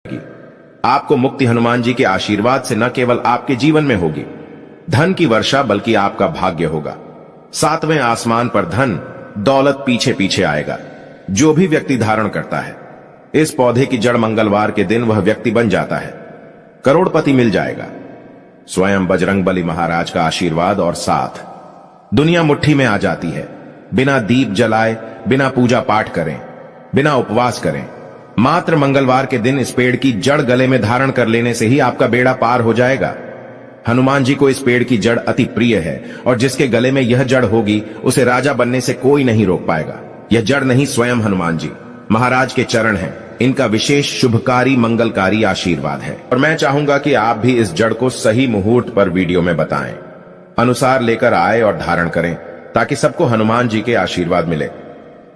आपको मुक्ति हनुमान जी के आशीर्वाद से न केवल आपके जीवन में होगी धन की वर्षा, बल्कि आपका भाग्य होगा। सातवें आसमान पर धन दौलत पीछे पीछे आएगा। जो भी व्यक्ति धारण करता है इस पौधे की जड़, मंगलवार के दिन वह व्यक्ति बन जाता है, करोड़पति मिल जाएगा। स्वयं बजरंगबली महाराज का आशीर्वाद और साथ दुनिया मुट्ठी में आ जाती है। बिना दीप जलाए, बिना पूजा पाठ करें, बिना उपवास करें, मात्र मंगलवार के दिन इस पेड़ की जड़ गले में धारण कर लेने से ही आपका बेड़ा पार हो जाएगा। हनुमान जी को इस पेड़ की जड़ अति प्रिय है और जिसके गले में यह जड़ होगी उसे राजा बनने से कोई नहीं रोक पाएगा। यह जड़ नहीं, स्वयं हनुमान जी महाराज के चरण हैं। इनका विशेष शुभकारी मंगलकारी आशीर्वाद है और मैं चाहूंगा कि आप भी इस जड़ को सही मुहूर्त पर वीडियो में बताएं, अनुसार लेकर आए और धारण करें, ताकि सबको हनुमान जी के आशीर्वाद मिले।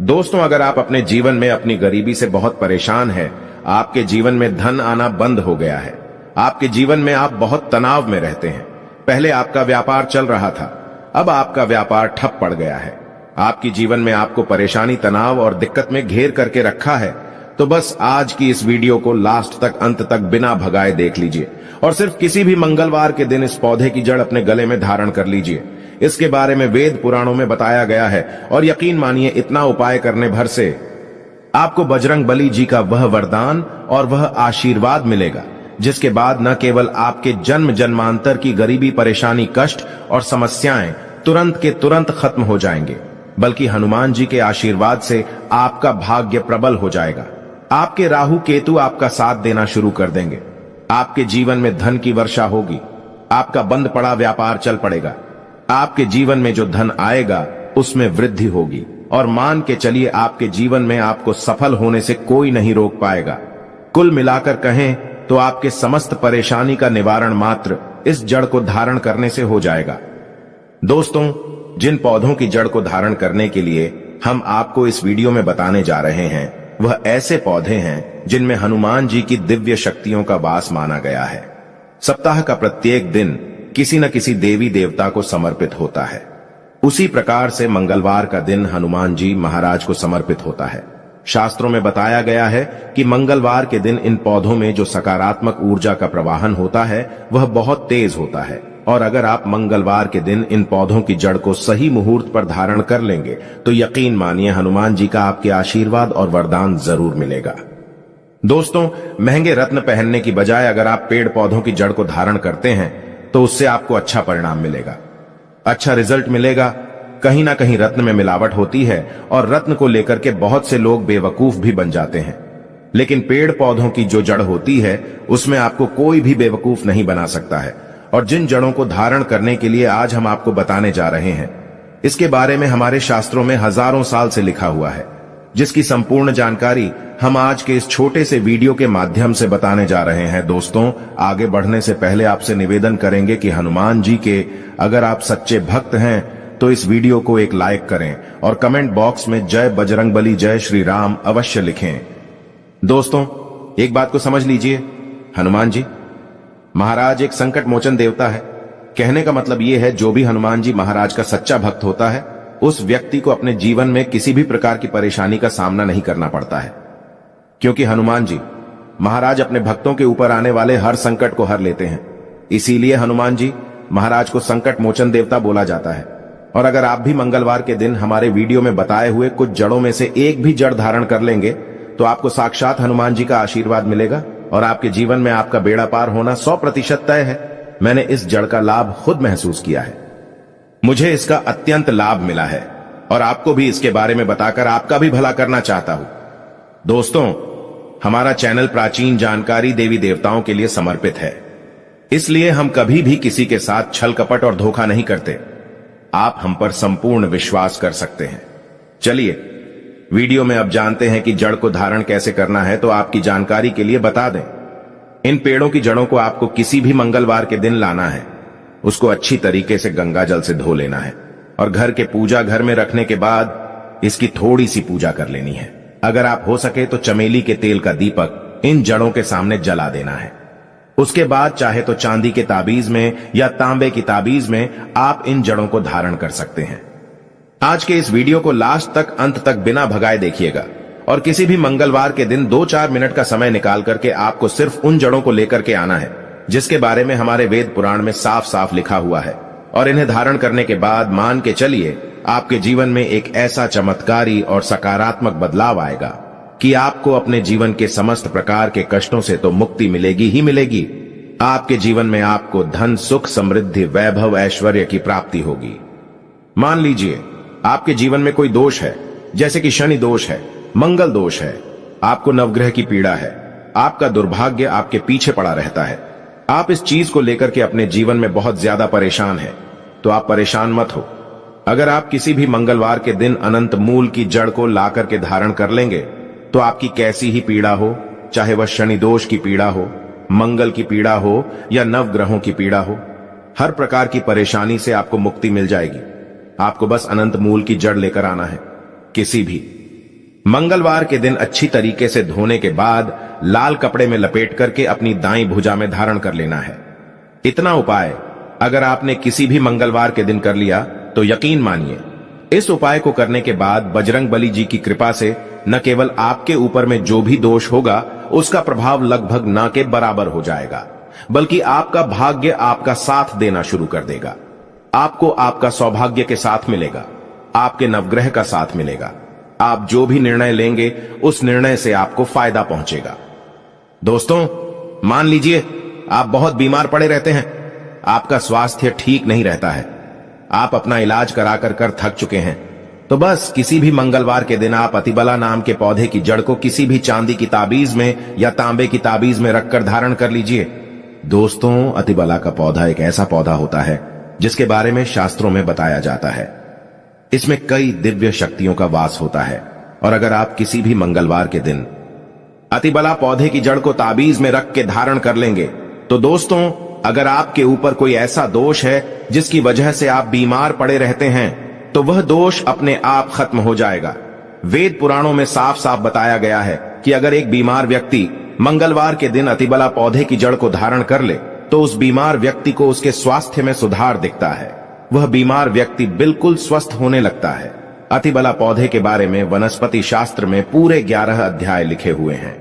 दोस्तों, अगर आप अपने जीवन में अपनी गरीबी से बहुत परेशान हैं, आपके जीवन में धन आना बंद हो गया है, आपके जीवन में आप बहुत तनाव में रहते हैं, पहले आपका व्यापार चल रहा था, अब आपका व्यापार ठप पड़ गया है, आपके जीवन में आपको परेशानी, तनाव और दिक्कत में घेर करके रखा है, तो बस आज की इस वीडियो को लास्ट तक, अंत तक बिना भगाए देख लीजिए और सिर्फ किसी भी मंगलवार के दिन इस पौधे की जड़ अपने गले में धारण कर लीजिए। इसके बारे में वेद पुराणों में बताया गया है और यकीन मानिए इतना उपाय करने भर से आपको बजरंगबली जी का वह वरदान और वह आशीर्वाद मिलेगा, जिसके बाद न केवल आपके जन्म जन्मांतर की गरीबी, परेशानी, कष्ट और समस्याएं तुरंत के तुरंत खत्म हो जाएंगे, बल्कि हनुमान जी के आशीर्वाद से आपका भाग्य प्रबल हो जाएगा। आपके राहु केतु आपका साथ देना शुरू कर देंगे, आपके जीवन में धन की वर्षा होगी, आपका बंद पड़ा व्यापार चल पड़ेगा, आपके जीवन में जो धन आएगा उसमें वृद्धि होगी और मान के चलिए आपके जीवन में आपको सफल होने से कोई नहीं रोक पाएगा। कुल मिलाकर कहें तो आपके समस्त परेशानी का निवारण मात्र इस जड़ को धारण करने से हो जाएगा। दोस्तों, जिन पौधों की जड़ को धारण करने के लिए हम आपको इस वीडियो में बताने जा रहे हैं, वह ऐसे पौधे हैं जिनमें हनुमान जी की दिव्य शक्तियों का वास माना गया है। सप्ताह का प्रत्येक दिन किसी न किसी देवी देवता को समर्पित होता है। उसी प्रकार से मंगलवार का दिन हनुमान जी महाराज को समर्पित होता है। शास्त्रों में बताया गया है कि मंगलवार के दिन इन पौधों में जो सकारात्मक ऊर्जा का प्रवाहन होता है वह बहुत तेज होता है और अगर आप मंगलवार के दिन इन पौधों की जड़ को सही मुहूर्त पर धारण कर लेंगे तो यकीन मानिए हनुमान जी का आपके आशीर्वाद और वरदान जरूर मिलेगा। दोस्तों, महंगे रत्न पहनने की बजाय अगर आप पेड़ पौधों की जड़ को धारण करते हैं तो उससे आपको अच्छा परिणाम मिलेगा, अच्छा रिजल्ट मिलेगा। कहीं ना कहीं रत्न में मिलावट होती है और रत्न को लेकर के बहुत से लोग बेवकूफ भी बन जाते हैं, लेकिन पेड़ पौधों की जो जड़ होती है उसमें आपको कोई भी बेवकूफ नहीं बना सकता है। और जिन जड़ों को धारण करने के लिए आज हम आपको बताने जा रहे हैं, इसके बारे में हमारे शास्त्रों में हजारों साल से लिखा हुआ है, जिसकी संपूर्ण जानकारी हम आज के इस छोटे से वीडियो के माध्यम से बताने जा रहे हैं। दोस्तों, आगे बढ़ने से पहले आपसे निवेदन करेंगे कि हनुमान जी के अगर आप सच्चे भक्त हैं तो इस वीडियो को एक लाइक करें और कमेंट बॉक्स में जय बजरंगबली, जय श्री राम अवश्य लिखें। दोस्तों, एक बात को समझ लीजिए, हनुमान जी महाराज एक संकट मोचन देवता है। कहने का मतलब यह है, जो भी हनुमान जी महाराज का सच्चा भक्त होता है उस व्यक्ति को अपने जीवन में किसी भी प्रकार की परेशानी का सामना नहीं करना पड़ता है, क्योंकि हनुमान जी महाराज अपने भक्तों के ऊपर आने वाले हर संकट को हर लेते हैं। इसीलिए हनुमान जी महाराज को संकट मोचन देवता बोला जाता है। और अगर आप भी मंगलवार के दिन हमारे वीडियो में बताए हुए कुछ जड़ों में से एक भी जड़ धारण कर लेंगे तो आपको साक्षात हनुमान जी का आशीर्वाद मिलेगा और आपके जीवन में आपका बेड़ा पार होना 100% तय है। मैंने इस जड़ का लाभ खुद महसूस किया है, मुझे इसका अत्यंत लाभ मिला है और आपको भी इसके बारे में बताकर आपका भी भला करना चाहता हूं। दोस्तों, हमारा चैनल प्राचीन जानकारी देवी देवताओं के लिए समर्पित है, इसलिए हम कभी भी किसी के साथ छल कपट और धोखा नहीं करते। आप हम पर संपूर्ण विश्वास कर सकते हैं। चलिए वीडियो में अब जानते हैं कि जड़ को धारण कैसे करना है। तो आपकी जानकारी के लिए बता दें, इन पेड़ों की जड़ों को आपको किसी भी मंगलवार के दिन लाना है, उसको अच्छी तरीके से गंगा जल से धो लेना है और घर के पूजा घर में रखने के बाद इसकी थोड़ी सी पूजा कर लेनी है। अगर आप हो सके तो चमेली के तेल का दीपक इन जड़ों के सामने जला देना है। उसके बाद चाहे तो चांदी के ताबीज में या तांबे की ताबीज में आप इन जड़ों को धारण कर सकते हैं। आज के इस वीडियो को लास्ट तक, अंत तक बिना भगाए देखिएगा और किसी भी मंगलवार के दिन 2-4 मिनट का समय निकाल करके आपको सिर्फ उन जड़ों को लेकर के आना है जिसके बारे में हमारे वेद पुराण में साफ साफ लिखा हुआ है, और इन्हें धारण करने के बाद मान के चलिए आपके जीवन में एक ऐसा चमत्कारी और सकारात्मक बदलाव आएगा कि आपको अपने जीवन के समस्त प्रकार के कष्टों से तो मुक्ति मिलेगी ही मिलेगी, आपके जीवन में आपको धन, सुख, समृद्धि, वैभव, ऐश्वर्य की प्राप्ति होगी। मान लीजिए आपके जीवन में कोई दोष है, जैसे कि शनि दोष है, मंगल दोष है, आपको नवग्रह की पीड़ा है, आपका दुर्भाग्य आपके पीछे पड़ा रहता है, आप इस चीज को लेकर के अपने जीवन में बहुत ज्यादा परेशान हैं, तो आप परेशान मत हो। अगर आप किसी भी मंगलवार के दिन अनंत मूल की जड़ को ला करके धारण कर लेंगे तो आपकी कैसी ही पीड़ा हो, चाहे वह शनि दोष की पीड़ा हो, मंगल की पीड़ा हो या नवग्रहों की पीड़ा हो, हर प्रकार की परेशानी से आपको मुक्ति मिल जाएगी। आपको बस अनंत मूल की जड़ लेकर आना है। किसी भी मंगलवार के दिन अच्छी तरीके से धोने के बाद लाल कपड़े में लपेट करके अपनी दाईं भुजा में धारण कर लेना है। इतना उपाय अगर आपने किसी भी मंगलवार के दिन कर लिया तो यकीन मानिए इस उपाय को करने के बाद बजरंग बली जी की कृपा से न केवल आपके ऊपर में जो भी दोष होगा उसका प्रभाव लगभग न के बराबर हो जाएगा, बल्कि आपका भाग्य आपका साथ देना शुरू कर देगा। आपको आपका सौभाग्य के साथ मिलेगा, आपके नवग्रह का साथ मिलेगा। आप जो भी निर्णय लेंगे उस निर्णय से आपको फायदा पहुंचेगा। दोस्तों, मान लीजिए आप बहुत बीमार पड़े रहते हैं, आपका स्वास्थ्य ठीक नहीं रहता है, आप अपना इलाज करा कर थक चुके हैं, तो बस किसी भी मंगलवार के दिन आप अतिबला नाम के पौधे की जड़ को किसी भी चांदी की ताबीज में या तांबे की ताबीज में रखकर धारण कर लीजिए। दोस्तों, अतिबला का पौधा एक ऐसा पौधा होता है जिसके बारे में शास्त्रों में बताया जाता है। इसमें कई दिव्य शक्तियों का वास होता है, और अगर आप किसी भी मंगलवार के दिन अतिबला पौधे की जड़ को ताबीज में रख के धारण कर लेंगे तो दोस्तों, अगर आपके ऊपर कोई ऐसा दोष है जिसकी वजह से आप बीमार पड़े रहते हैं तो वह दोष अपने आप खत्म हो जाएगा। वेद पुराणों में साफ साफ बताया गया है कि अगर एक बीमार व्यक्ति मंगलवार के दिन अतिबला पौधे की जड़ को धारण कर ले तो उस बीमार व्यक्ति को उसके स्वास्थ्य में सुधार दिखता है, वह बीमार व्यक्ति बिल्कुल स्वस्थ होने लगता है। अतिबला पौधे के बारे में वनस्पति शास्त्र में पूरे 11 अध्याय लिखे हुए हैं।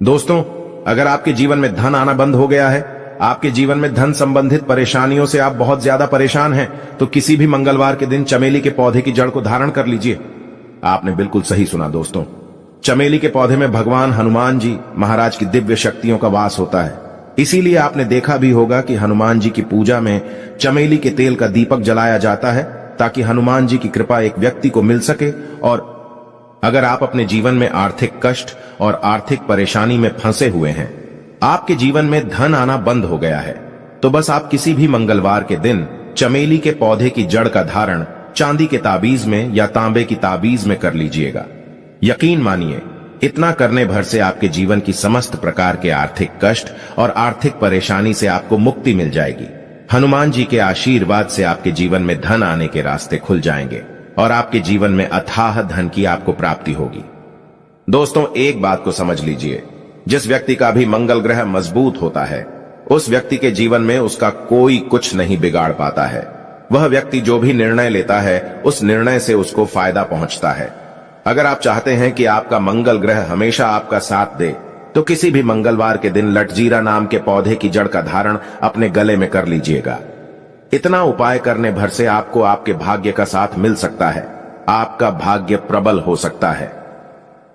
दोस्तों, अगर आपके जीवन में धन आना बंद हो गया है, आपके जीवन में धन संबंधित परेशानियों से आप बहुत ज्यादा परेशान हैं, तो किसी भी मंगलवार के दिन चमेली के पौधे की जड़ को धारण कर लीजिए। आपने बिल्कुल सही सुना दोस्तों, चमेली के पौधे में भगवान हनुमान जी महाराज की दिव्य शक्तियों का वास होता है। इसीलिए आपने देखा भी होगा कि हनुमान जी की पूजा में चमेली के तेल का दीपक जलाया जाता है ताकि हनुमान जी की कृपा एक व्यक्ति को मिल सके। और अगर आप अपने जीवन में आर्थिक कष्ट और आर्थिक परेशानी में फंसे हुए हैं, आपके जीवन में धन आना बंद हो गया है, तो बस आप किसी भी मंगलवार के दिन चमेली के पौधे की जड़ का धारण चांदी के ताबीज में या तांबे की ताबीज में कर लीजिएगा। यकीन मानिए, इतना करने भर से आपके जीवन की समस्त प्रकार के आर्थिक कष्ट और आर्थिक परेशानी से आपको मुक्ति मिल जाएगी। हनुमान जी के आशीर्वाद से आपके जीवन में धन आने के रास्ते खुल जाएंगे और आपके जीवन में अथाह धन की आपको प्राप्ति होगी। दोस्तों, एक बात को समझ लीजिए, जिस व्यक्ति का भी मंगल ग्रह मजबूत होता है उस व्यक्ति के जीवन में उसका कोई कुछ नहीं बिगाड़ पाता है। वह व्यक्ति जो भी निर्णय लेता है उस निर्णय से उसको फायदा पहुंचता है। अगर आप चाहते हैं कि आपका मंगल ग्रह हमेशा आपका साथ दे तो किसी भी मंगलवार के दिन लटजीरा नाम के पौधे की जड़ का धारण अपने गले में कर लीजिएगा। इतना उपाय करने भर से आपको आपके भाग्य का साथ मिल सकता है, आपका भाग्य प्रबल हो सकता है।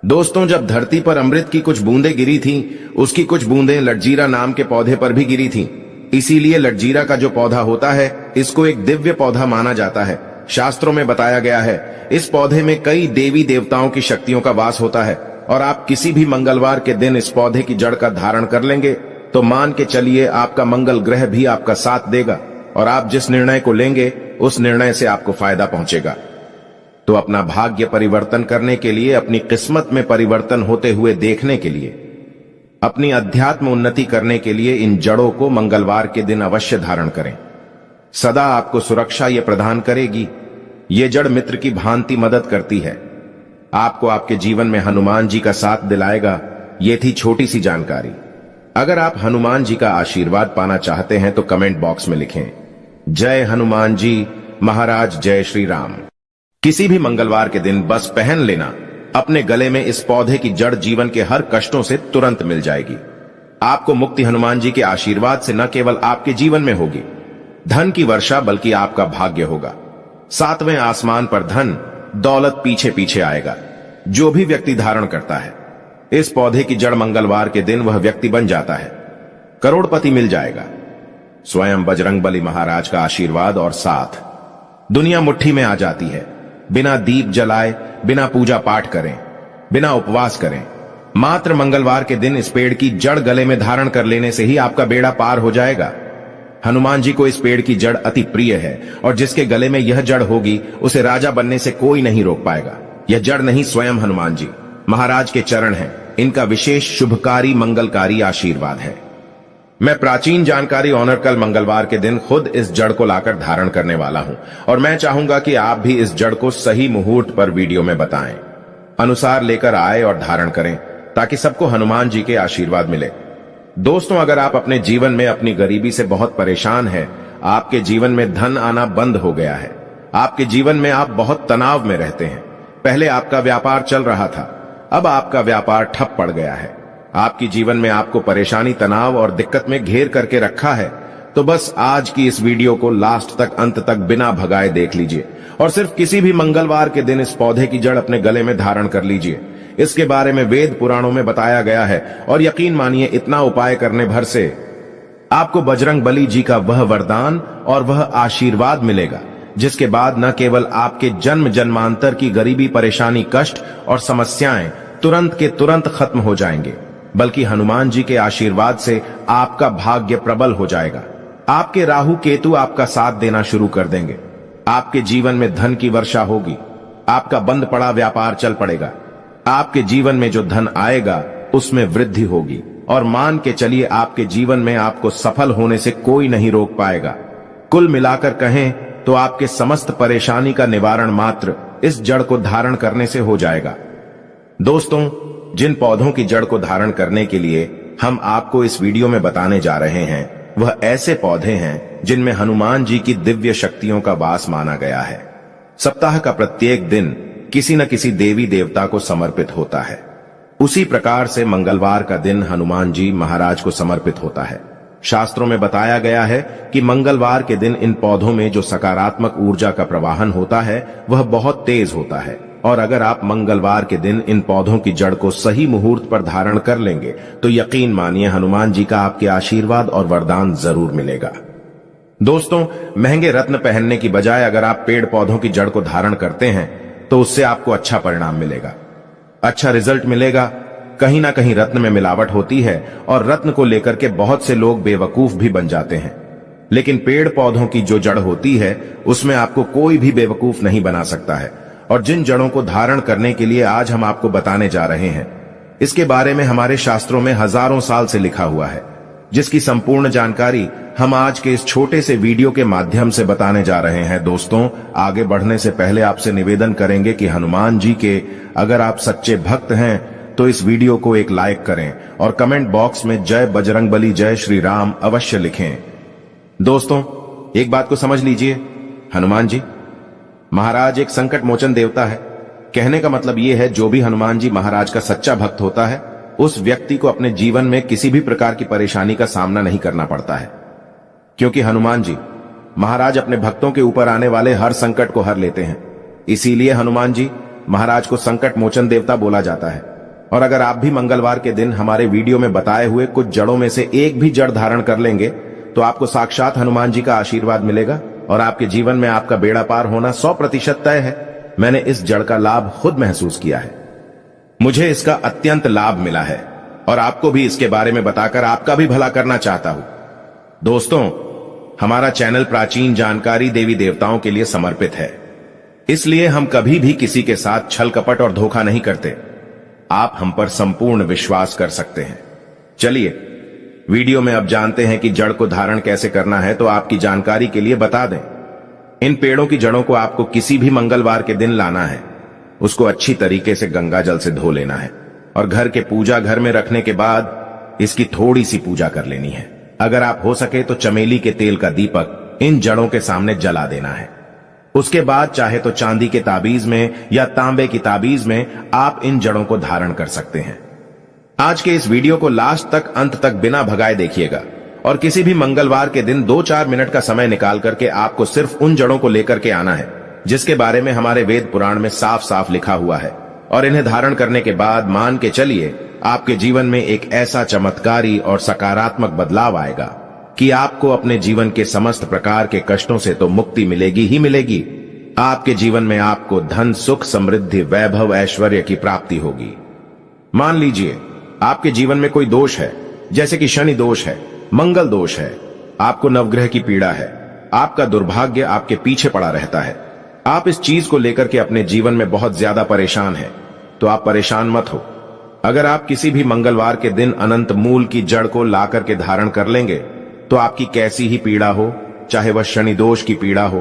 दोस्तों, जब धरती पर अमृत की कुछ बूंदें गिरी थीं, उसकी कुछ बूंदें लटजीरा नाम के पौधे पर भी गिरी थीं। इसीलिए लटजीरा का जो पौधा होता है इसको एक दिव्य पौधा माना जाता है। शास्त्रों में बताया गया है इस पौधे में कई देवी देवताओं की शक्तियों का वास होता है, और आप किसी भी मंगलवार के दिन इस पौधे की जड़ का धारण कर लेंगे तो मान के चलिए आपका मंगल ग्रह भी आपका साथ देगा और आप जिस निर्णय को लेंगे उस निर्णय से आपको फायदा पहुंचेगा। तो अपना भाग्य परिवर्तन करने के लिए, अपनी किस्मत में परिवर्तन होते हुए देखने के लिए, अपनी अध्यात्म उन्नति करने के लिए इन जड़ों को मंगलवार के दिन अवश्य धारण करें। सदा आपको सुरक्षा ये प्रदान करेगी। ये जड़ मित्र की भांति मदद करती है, आपको आपके जीवन में हनुमान जी का साथ दिलाएगा। ये थी छोटी सी जानकारी। अगर आप हनुमान जी का आशीर्वाद पाना चाहते हैं तो कमेंट बॉक्स में लिखें, जय हनुमान जी महाराज, जय श्री राम। किसी भी मंगलवार के दिन बस पहन लेना अपने गले में इस पौधे की जड़ जीवन के हर कष्टों से तुरंत मिल जाएगी। आपको मुक्ति हनुमान जी के आशीर्वाद से न केवल आपके जीवन में होगी धन की वर्षा, बल्कि आपका भाग्य होगा। सातवें आसमान पर धन दौलत पीछे पीछे आएगा। जो भी व्यक्ति धारण करता है इस पौधे की जड़, मंगलवार के दिन वह व्यक्ति बन जाता है, करोड़पति मिल जाएगा। स्वयं बजरंगबली महाराज का आशीर्वाद और साथ दुनिया मुट्ठी में आ जाती है। बिना दीप जलाए, बिना पूजा पाठ करें, बिना उपवास करें, मात्र मंगलवार के दिन इस पेड़ की जड़ गले में धारण कर लेने से ही आपका बेड़ा पार हो जाएगा। हनुमान जी को इस पेड़ की जड़ अति प्रिय है और जिसके गले में यह जड़ होगी उसे राजा बनने से कोई नहीं रोक पाएगा। यह जड़ नहीं, स्वयं हनुमान जी महाराज के चरण हैं। इनका विशेष शुभकारी मंगलकारी आशीर्वाद है। मैं प्राचीन जानकारी ऑनर कल मंगलवार के दिन खुद इस जड़ को लाकर धारण करने वाला हूं और मैं चाहूंगा कि आप भी इस जड़ को सही मुहूर्त पर वीडियो में बताएं, अनुसार लेकर आए और धारण करें ताकि सबको हनुमान जी के आशीर्वाद मिले। दोस्तों, अगर आप अपने जीवन में अपनी गरीबी से बहुत परेशान हैं, आपके जीवन में धन आना बंद हो गया है, आपके जीवन में आप बहुत तनाव में रहते हैं, पहले आपका व्यापार चल रहा था, अब आपका व्यापार ठप पड़ गया है, आपकी जीवन में आपको परेशानी, तनाव और दिक्कत में घेर करके रखा है, तो बस आज की इस वीडियो को लास्ट तक, अंत तक बिना भगाए देख लीजिए और सिर्फ किसी भी मंगलवार के दिन इस पौधे की जड़ अपने गले में धारण कर लीजिए। इसके बारे में वेद पुराणों में बताया गया है और यकीन मानिए इतना उपाय करने भर से आपको बजरंगबली जी का वह वरदान और वह आशीर्वाद मिलेगा जिसके बाद न केवल आपके जन्म जन्मांतर की गरीबी, परेशानी, कष्ट और समस्याएं तुरंत के तुरंत खत्म हो जाएंगे, बल्कि हनुमान जी के आशीर्वाद से आपका भाग्य प्रबल हो जाएगा। आपके राहु केतु आपका साथ देना शुरू कर देंगे। आपके जीवन में धन की वर्षा होगी। आपका बंद पड़ा व्यापार चल पड़ेगा। आपके जीवन में जो धन आएगा उसमें वृद्धि होगी और मान के चलिए आपके जीवन में आपको सफल होने से कोई नहीं रोक पाएगा। कुल मिलाकर कहें तो आपके समस्त परेशानी का निवारण मात्र इस जड़ को धारण करने से हो जाएगा। दोस्तों, जिन पौधों की जड़ को धारण करने के लिए हम आपको इस वीडियो में बताने जा रहे हैं वह ऐसे पौधे हैं जिनमें हनुमान जी की दिव्य शक्तियों का वास माना गया है। सप्ताह का प्रत्येक दिन किसी न किसी देवी देवता को समर्पित होता है। उसी प्रकार से मंगलवार का दिन हनुमान जी महाराज को समर्पित होता है। शास्त्रों में बताया गया है कि मंगलवार के दिन इन पौधों में जो सकारात्मक ऊर्जा का प्रवाहन होता है वह बहुत तेज होता है और अगर आप मंगलवार के दिन इन पौधों की जड़ को सही मुहूर्त पर धारण कर लेंगे तो यकीन मानिए हनुमान जी का आपके आशीर्वाद और वरदान जरूर मिलेगा। दोस्तों, महंगे रत्न पहनने की बजाय अगर आप पेड़ पौधों की जड़ को धारण करते हैं तो उससे आपको अच्छा परिणाम मिलेगा, अच्छा रिजल्ट मिलेगा। कहीं ना कहीं रत्न में मिलावट होती है और रत्न को लेकर के बहुत से लोग बेवकूफ भी बन जाते हैं, लेकिन पेड़ पौधों की जो जड़ होती है उसमें आपको कोई भी बेवकूफ नहीं बना सकता है। और जिन जड़ों को धारण करने के लिए आज हम आपको बताने जा रहे हैं इसके बारे में हमारे शास्त्रों में हजारों साल से लिखा हुआ है, जिसकी संपूर्ण जानकारी हम आज के इस छोटे से वीडियो के माध्यम से बताने जा रहे हैं। दोस्तों, आगे बढ़ने से पहले आपसे निवेदन करेंगे कि हनुमान जी के अगर आप सच्चे भक्त हैं तो इस वीडियो को एक लाइक करें और कमेंट बॉक्स में जय बजरंगबली, जय श्री राम अवश्य लिखें। दोस्तों, एक बात को समझ लीजिए, हनुमान जी महाराज एक संकट मोचन देवता है। कहने का मतलब यह है जो भी हनुमान जी महाराज का सच्चा भक्त होता है उस व्यक्ति को अपने जीवन में किसी भी प्रकार की परेशानी का सामना नहीं करना पड़ता है, क्योंकि हनुमान जी महाराज अपने भक्तों के ऊपर आने वाले हर संकट को हर लेते हैं। इसीलिए हनुमान जी महाराज को संकट मोचन देवता बोला जाता है। और अगर आप भी मंगलवार के दिन हमारे वीडियो में बताए हुए कुछ जड़ों में से एक भी जड़ धारण कर लेंगे तो आपको साक्षात हनुमान जी का आशीर्वाद मिलेगा और आपके जीवन में आपका बेड़ा पार होना 100% तय है। मैंने इस जड़ का लाभ खुद महसूस किया है, मुझे इसका अत्यंत लाभ मिला है और आपको भी इसके बारे में बताकर आपका भी भला करना चाहता हूं। दोस्तों, हमारा चैनल प्राचीन जानकारी देवी देवताओं के लिए समर्पित है, इसलिए हम कभी भी किसी के साथ छल कपट और धोखा नहीं करते। आप हम पर संपूर्ण विश्वास कर सकते हैं। चलिए वीडियो में अब जानते हैं कि जड़ को धारण कैसे करना है। तो आपकी जानकारी के लिए बता दें, इन पेड़ों की जड़ों को आपको किसी भी मंगलवार के दिन लाना है। उसको अच्छी तरीके से गंगा जल से धो लेना है और घर के पूजा घर में रखने के बाद इसकी थोड़ी सी पूजा कर लेनी है। अगर आप हो सके तो चमेली के तेल का दीपक इन जड़ों के सामने जला देना है। उसके बाद चाहे तो चांदी के ताबीज में या तांबे की ताबीज में आप इन जड़ों को धारण कर सकते हैं। आज के इस वीडियो को लास्ट तक, अंत तक बिना भगाए देखिएगा और किसी भी मंगलवार के दिन 2-4 मिनट का समय निकाल करके आपको सिर्फ उन जड़ों को लेकर के आना है जिसके बारे में हमारे वेद पुराण में साफ साफ लिखा हुआ है, और इन्हें धारण करने के बाद मान के चलिए आपके जीवन में एक ऐसा चमत्कारी और सकारात्मक बदलाव आएगा कि आपको अपने जीवन के समस्त प्रकार के कष्टों से तो मुक्ति मिलेगी ही मिलेगी, आपके जीवन में आपको धन, सुख, समृद्धि, वैभव, ऐश्वर्य की प्राप्ति होगी। मान लीजिए आपके जीवन में कोई दोष है, जैसे कि शनि दोष है, मंगल दोष है, आपको नवग्रह की पीड़ा है, आपका दुर्भाग्य आपके पीछे पड़ा रहता है, आप इस चीज को लेकर के अपने जीवन में बहुत ज्यादा परेशान हैं, तो आप परेशान मत हो। अगर आप किसी भी मंगलवार के दिन अनंत मूल की जड़ को ला करके धारण कर लेंगे तो आपकी कैसी ही पीड़ा हो, चाहे वह शनि दोष की पीड़ा हो,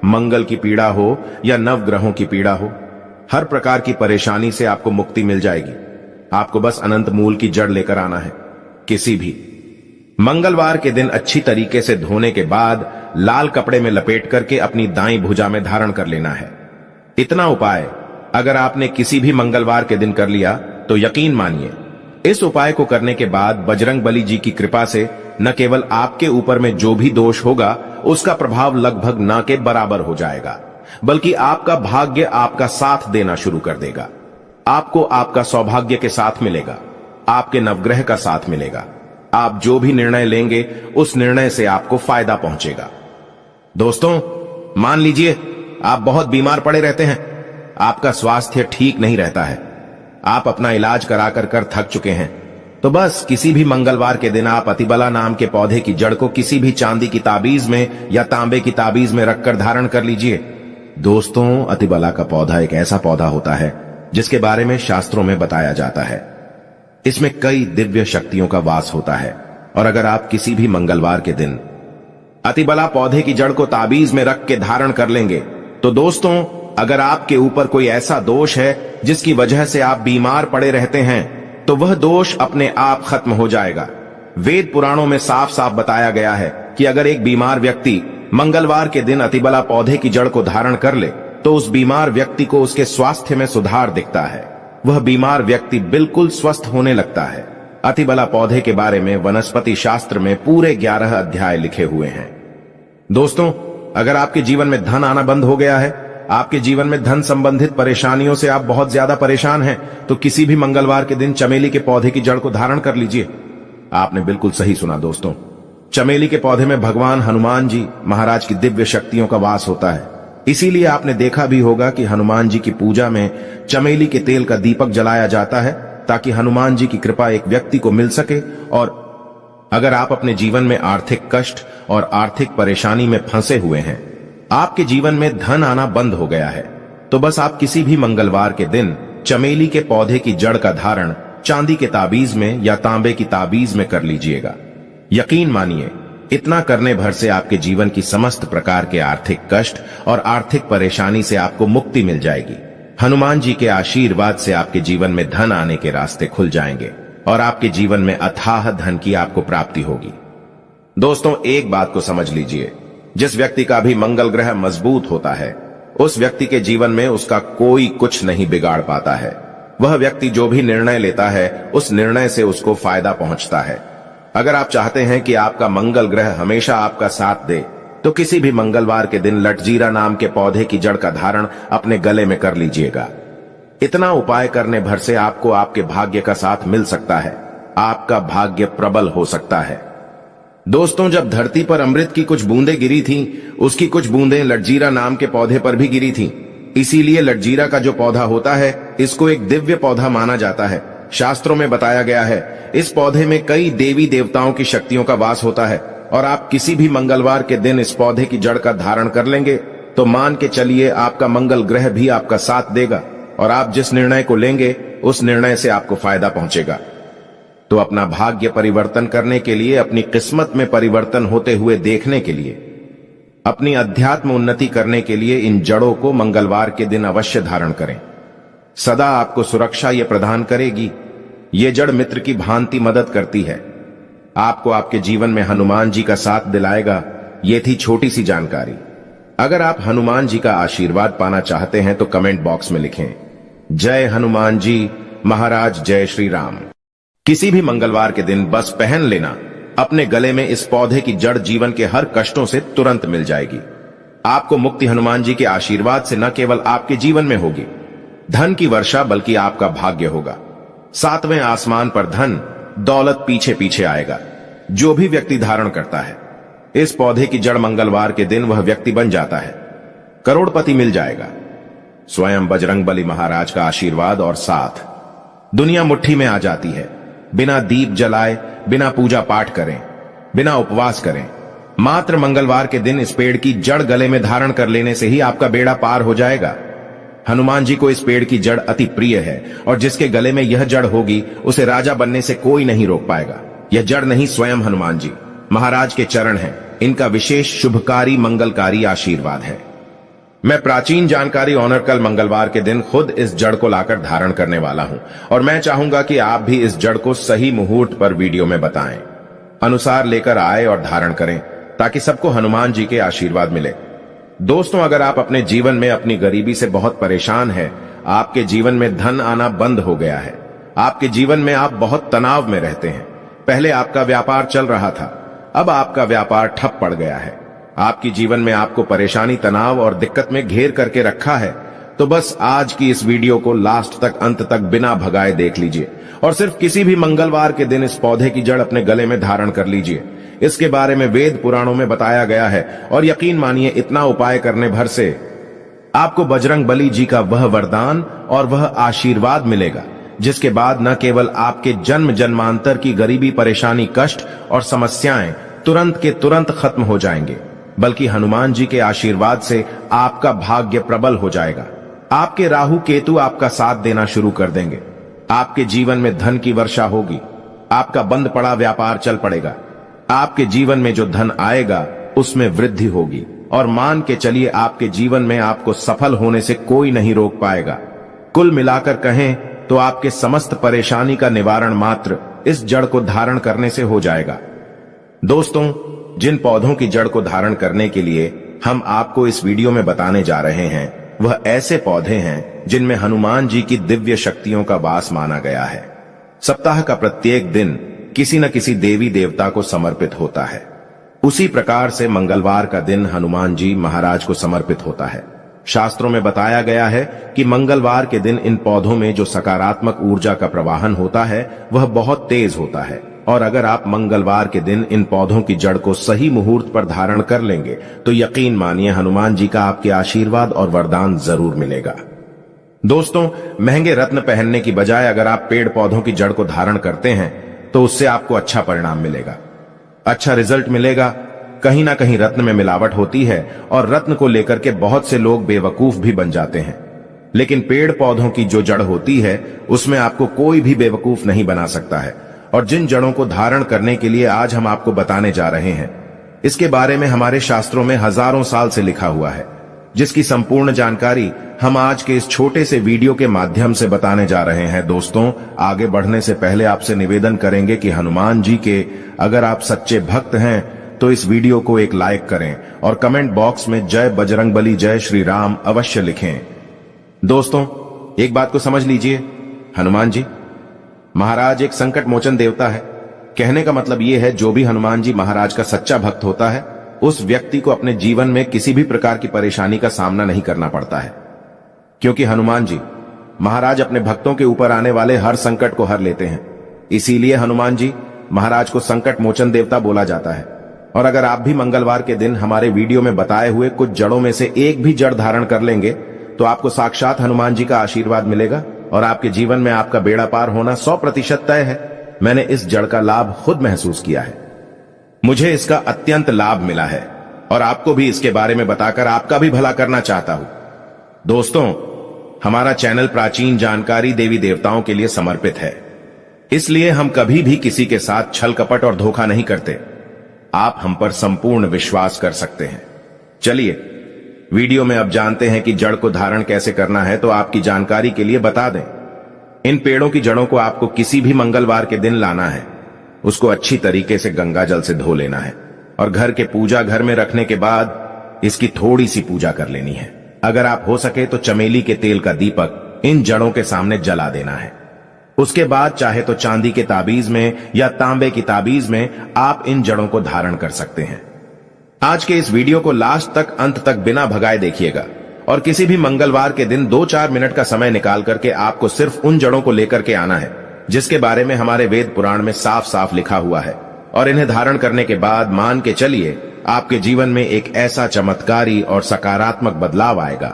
मंगल की पीड़ा हो या नवग्रहों की पीड़ा हो, हर प्रकार की परेशानी से आपको मुक्ति मिल जाएगी। आपको बस अनंत मूल की जड़ लेकर आना है। किसी भी मंगलवार के दिन अच्छी तरीके से धोने के बाद लाल कपड़े में लपेट करके अपनी दाईं भुजा में धारण कर लेना है। इतना उपाय अगर आपने किसी भी मंगलवार के दिन कर लिया तो यकीन मानिए इस उपाय को करने के बाद बजरंग बली जी की कृपा से न केवल आपके ऊपर में जो भी दोष होगा उसका प्रभाव लगभग न के बराबर हो जाएगा, बल्कि आपका भाग्य आपका साथ देना शुरू कर देगा। आपको आपका सौभाग्य के साथ मिलेगा, आपके नवग्रह का साथ मिलेगा। आप जो भी निर्णय लेंगे उस निर्णय से आपको फायदा पहुंचेगा। दोस्तों, मान लीजिए आप बहुत बीमार पड़े रहते हैं, आपका स्वास्थ्य ठीक नहीं रहता है, आप अपना इलाज करा कर थक चुके हैं, तो बस किसी भी मंगलवार के दिन आप अतिबला नाम के पौधे की जड़ को किसी भी चांदी की ताबीज में या तांबे की ताबीज में रखकर धारण कर लीजिए। दोस्तों, अतिबला का पौधा एक ऐसा पौधा होता है जिसके बारे में शास्त्रों में बताया जाता है। इसमें कई दिव्य शक्तियों का वास होता है, और अगर आप किसी भी मंगलवार के दिन अतिबला पौधे की जड़ को ताबीज में रख के धारण कर लेंगे तो दोस्तों, अगर आपके ऊपर कोई ऐसा दोष है जिसकी वजह से आप बीमार पड़े रहते हैं तो वह दोष अपने आप खत्म हो जाएगा। वेद पुराणों में साफ साफ बताया गया है कि अगर एक बीमार व्यक्ति मंगलवार के दिन अतिबला पौधे की जड़ को धारण कर ले तो उस बीमार व्यक्ति को उसके स्वास्थ्य में सुधार दिखता है, वह बीमार व्यक्ति बिल्कुल स्वस्थ होने लगता है। अतिबला पौधे के बारे में वनस्पति शास्त्र में पूरे 11 अध्याय लिखे हुए हैं। दोस्तों, अगर आपके जीवन में धन आना बंद हो गया है, आपके जीवन में धन संबंधित परेशानियों से आप बहुत ज्यादा परेशान हैं, तो किसी भी मंगलवार के दिन चमेली के पौधे की जड़ को धारण कर लीजिए। आपने बिल्कुल सही सुना दोस्तों, चमेली के पौधे में भगवान हनुमान जी महाराज की दिव्य शक्तियों का वास होता है। इसीलिए आपने देखा भी होगा कि हनुमान जी की पूजा में चमेली के तेल का दीपक जलाया जाता है ताकि हनुमान जी की कृपा एक व्यक्ति को मिल सके। और अगर आप अपने जीवन में आर्थिक कष्ट और आर्थिक परेशानी में फंसे हुए हैं, आपके जीवन में धन आना बंद हो गया है, तो बस आप किसी भी मंगलवार के दिन चमेली के पौधे की जड़ का धारण चांदी के ताबीज में या तांबे की ताबीज में कर लीजिएगा। यकीन मानिए इतना करने भर से आपके जीवन की समस्त प्रकार के आर्थिक कष्ट और आर्थिक परेशानी से आपको मुक्ति मिल जाएगी। हनुमान जी के आशीर्वाद से आपके जीवन में धन आने के रास्ते खुल जाएंगे और आपके जीवन में अथाह धन की आपको प्राप्ति होगी। दोस्तों, एक बात को समझ लीजिए, जिस व्यक्ति का भी मंगल ग्रह मजबूत होता है उस व्यक्ति के जीवन में उसका कोई कुछ नहीं बिगाड़ पाता है। वह व्यक्ति जो भी निर्णय लेता है उस निर्णय से उसको फायदा पहुंचता है। अगर आप चाहते हैं कि आपका मंगल ग्रह हमेशा आपका साथ दे तो किसी भी मंगलवार के दिन लटजीरा नाम के पौधे की जड़ का धारण अपने गले में कर लीजिएगा। इतना उपाय करने भर से आपको आपके भाग्य का साथ मिल सकता है, आपका भाग्य प्रबल हो सकता है। दोस्तों, जब धरती पर अमृत की कुछ बूंदें गिरी थीं, उसकी कुछ बूंदें लटजीरा नाम के पौधे पर भी गिरी थीं। इसीलिए लटजीरा का जो पौधा होता है इसको एक दिव्य पौधा माना जाता है। शास्त्रों में बताया गया है इस पौधे में कई देवी देवताओं की शक्तियों का वास होता है, और आप किसी भी मंगलवार के दिन इस पौधे की जड़ का धारण कर लेंगे तो मान के चलिए आपका मंगल ग्रह भी आपका साथ देगा, और आप जिस निर्णय को लेंगे उस निर्णय से आपको फायदा पहुंचेगा। तो अपना भाग्य परिवर्तन करने के लिए, अपनी किस्मत में परिवर्तन होते हुए देखने के लिए, अपनी अध्यात्म उन्नति करने के लिए इन जड़ों को मंगलवार के दिन अवश्य धारण करें। सदा आपको सुरक्षा ये प्रदान करेगी। ये जड़ मित्र की भांति मदद करती है, आपको आपके जीवन में हनुमान जी का साथ दिलाएगा। ये थी छोटी सी जानकारी। अगर आप हनुमान जी का आशीर्वाद पाना चाहते हैं तो कमेंट बॉक्स में लिखें जय हनुमान जी महाराज, जय श्री राम। किसी भी मंगलवार के दिन बस पहन लेना, अपने गले में इस पौधे की जड़ जीवन के हर कष्टों से तुरंत मिल जाएगी। आपको मुक्ति हनुमान जी के आशीर्वाद से न केवल आपके जीवन में होगी धन की वर्षा, बल्कि आपका भाग्य होगा। सातवें आसमान पर धन दौलत पीछे पीछे आएगा। जो भी व्यक्ति धारण करता है इस पौधे की जड़, मंगलवार के दिन वह व्यक्ति बन जाता है, करोड़पति मिल जाएगा। स्वयं बजरंगबली महाराज का आशीर्वाद और साथ दुनिया मुट्ठी में आ जाती है। बिना दीप जलाए, बिना पूजा पाठ करें, बिना उपवास करें, मात्र मंगलवार के दिन इस पेड़ की जड़ गले में धारण कर लेने से ही आपका बेड़ा पार हो जाएगा। हनुमान जी को इस पेड़ की जड़ अति प्रिय है और जिसके गले में यह जड़ होगी उसे राजा बनने से कोई नहीं रोक पाएगा। यह जड़ नहीं, स्वयं हनुमान जी महाराज के चरण हैं। इनका विशेष शुभकारी मंगलकारी आशीर्वाद है। मैं प्राचीन जानकारी ऑनर कल मंगलवार के दिन खुद इस जड़ को लाकर धारण करने वाला हूं और मैं चाहूंगा कि आप भी इस जड़ को सही मुहूर्त पर वीडियो में बताएं अनुसार लेकर आए और धारण करें ताकि सबको हनुमान जी के आशीर्वाद मिले। दोस्तों, अगर आप अपने जीवन में अपनी गरीबी से बहुत परेशान हैं, आपके जीवन में धन आना बंद हो गया है, आपके जीवन में आप बहुत तनाव में रहते हैं, पहले आपका व्यापार चल रहा था, अब आपका व्यापार ठप पड़ गया है, आपकी जीवन में आपको परेशानी, तनाव और दिक्कत में घेर करके रखा है, तो बस आज की इस वीडियो को लास्ट तक, अंत तक बिना भगाए देख लीजिए और सिर्फ किसी भी मंगलवार के दिन इस पौधे की जड़ अपने गले में धारण कर लीजिए। इसके बारे में वेद पुराणों में बताया गया है और यकीन मानिए इतना उपाय करने भर से आपको बजरंगबली जी का वह वरदान और वह आशीर्वाद मिलेगा जिसके बाद न केवल आपके जन्म जन्मांतर की गरीबी, परेशानी, कष्ट और समस्याएं तुरंत के तुरंत खत्म हो जाएंगे, बल्कि हनुमान जी के आशीर्वाद से आपका भाग्य प्रबल हो जाएगा। आपके राहु केतु आपका साथ देना शुरू कर देंगे, आपके जीवन में धन की वर्षा होगी, आपका बंद पड़ा व्यापार चल पड़ेगा, आपके जीवन में जो धन आएगा उसमें वृद्धि होगी और मान के चलिए आपके जीवन में आपको सफल होने से कोई नहीं रोक पाएगा। कुल मिलाकर कहें तो आपके समस्त परेशानी का निवारण मात्र इस जड़ को धारण करने से हो जाएगा। दोस्तों, जिन पौधों की जड़ को धारण करने के लिए हम आपको इस वीडियो में बताने जा रहे हैं वह ऐसे पौधे हैं जिनमें हनुमान जी की दिव्य शक्तियों का वास माना गया है। सप्ताह का प्रत्येक दिन किसी न किसी देवी देवता को समर्पित होता है। उसी प्रकार से मंगलवार का दिन हनुमान जी महाराज को समर्पित होता है। शास्त्रों में बताया गया है कि मंगलवार के दिन इन पौधों में जो सकारात्मक ऊर्जा का प्रवाहन होता है वह बहुत तेज होता है और अगर आप मंगलवार के दिन इन पौधों की जड़ को सही मुहूर्त पर धारण कर लेंगे तो यकीन मानिए हनुमान जी का आपके आशीर्वाद और वरदान जरूर मिलेगा। दोस्तों, महंगे रत्न पहनने की बजाय अगर आप पेड़ पौधों की जड़ को धारण करते हैं तो उससे आपको अच्छा परिणाम मिलेगा, अच्छा रिजल्ट मिलेगा। कहीं ना कहीं रत्न में मिलावट होती है और रत्न को लेकर के बहुत से लोग बेवकूफ भी बन जाते हैं, लेकिन पेड़ पौधों की जो जड़ होती है उसमें आपको कोई भी बेवकूफ नहीं बना सकता है। और जिन जड़ों को धारण करने के लिए आज हम आपको बताने जा रहे हैं इसके बारे में हमारे शास्त्रों में हजारों साल से लिखा हुआ है, जिसकी संपूर्ण जानकारी हम आज के इस छोटे से वीडियो के माध्यम से बताने जा रहे हैं। दोस्तों, आगे बढ़ने से पहले आपसे निवेदन करेंगे कि हनुमान जी के अगर आप सच्चे भक्त हैं तो इस वीडियो को एक लाइक करें और कमेंट बॉक्स में जय बजरंगबली, जय श्री राम अवश्य लिखें। दोस्तों, एक बात को समझ लीजिए, हनुमान जी महाराज एक संकट मोचन देवता है। कहने का मतलब यह है जो भी हनुमान जी महाराज का सच्चा भक्त होता है उस व्यक्ति को अपने जीवन में किसी भी प्रकार की परेशानी का सामना नहीं करना पड़ता है, क्योंकि हनुमान जी महाराज अपने भक्तों के ऊपर आने वाले हर संकट को हर लेते हैं। इसीलिए हनुमान जी महाराज को संकट मोचन देवता बोला जाता है। और अगर आप भी मंगलवार के दिन हमारे वीडियो में बताए हुए कुछ जड़ों में से एक भी जड़ धारण कर लेंगे तो आपको साक्षात हनुमान जी का आशीर्वाद मिलेगा और आपके जीवन में आपका बेड़ा पार होना 100% तय है। मैंने इस जड़ का लाभ खुद महसूस किया है, मुझे इसका अत्यंत लाभ मिला है और आपको भी इसके बारे में बताकर आपका भी भला करना चाहता हूं। दोस्तों, हमारा चैनल प्राचीन जानकारी देवी देवताओं के लिए समर्पित है, इसलिए हम कभी भी किसी के साथ छल कपट और धोखा नहीं करते। आप हम पर संपूर्ण विश्वास कर सकते हैं। चलिए वीडियो में अब जानते हैं कि जड़ को धारण कैसे करना है। तो आपकी जानकारी के लिए बता दें, इन पेड़ों की जड़ों को आपको किसी भी मंगलवार के दिन लाना है, उसको अच्छी तरीके से गंगा जल से धो लेना है और घर के पूजा घर में रखने के बाद इसकी थोड़ी सी पूजा कर लेनी है। अगर आप हो सके तो चमेली के तेल का दीपक इन जड़ों के सामने जला देना है। उसके बाद चाहे तो चांदी के ताबीज में या तांबे की ताबीज में आप इन जड़ों को धारण कर सकते हैं। आज के इस वीडियो को लास्ट तक अंत तक बिना भगाए देखिएगा और किसी भी मंगलवार के दिन 2-4 मिनट का समय निकाल करके आपको सिर्फ उन जड़ों को लेकर के आना है जिसके बारे में हमारे वेद पुराण में साफ साफ लिखा हुआ है, और इन्हें धारण करने के बाद मान के चलिए आपके जीवन में एक ऐसा चमत्कारी और सकारात्मक बदलाव आएगा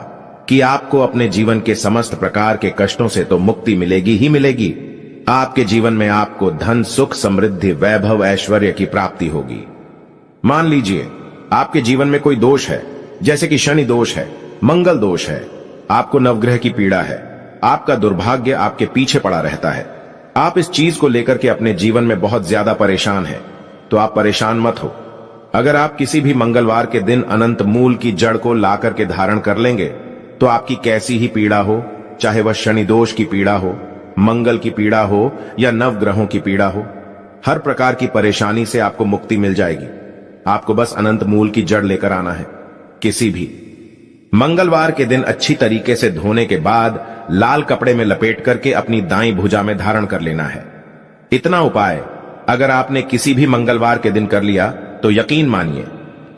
कि आपको अपने जीवन के समस्त प्रकार के कष्टों से तो मुक्ति मिलेगी ही मिलेगी। आपके जीवन में आपको धन, सुख, समृद्धि, वैभव, ऐश्वर्य की प्राप्ति होगी। मान लीजिए आपके जीवन में कोई दोष है, जैसे कि शनि दोष है, मंगल दोष है, आपको नवग्रह की पीड़ा है, आपका दुर्भाग्य आपके पीछे पड़ा रहता है, आप इस चीज को लेकर के अपने जीवन में बहुत ज्यादा परेशान हैं, तो आप परेशान मत हो। अगर आप किसी भी मंगलवार के दिन अनंत मूल की जड़ को ला करके धारण कर लेंगे तो आपकी कैसी ही पीड़ा हो, चाहे वह शनि दोष की पीड़ा हो, मंगल की पीड़ा हो या नवग्रहों की पीड़ा हो, हर प्रकार की परेशानी से आपको मुक्ति मिल जाएगी। आपको बस अनंत मूल की जड़ लेकर आना है। किसी भी मंगलवार के दिन अच्छी तरीके से धोने के बाद लाल कपड़े में लपेट करके अपनी दाईं भुजा में धारण कर लेना है। इतना उपाय अगर आपने किसी भी मंगलवार के दिन कर लिया तो यकीन मानिए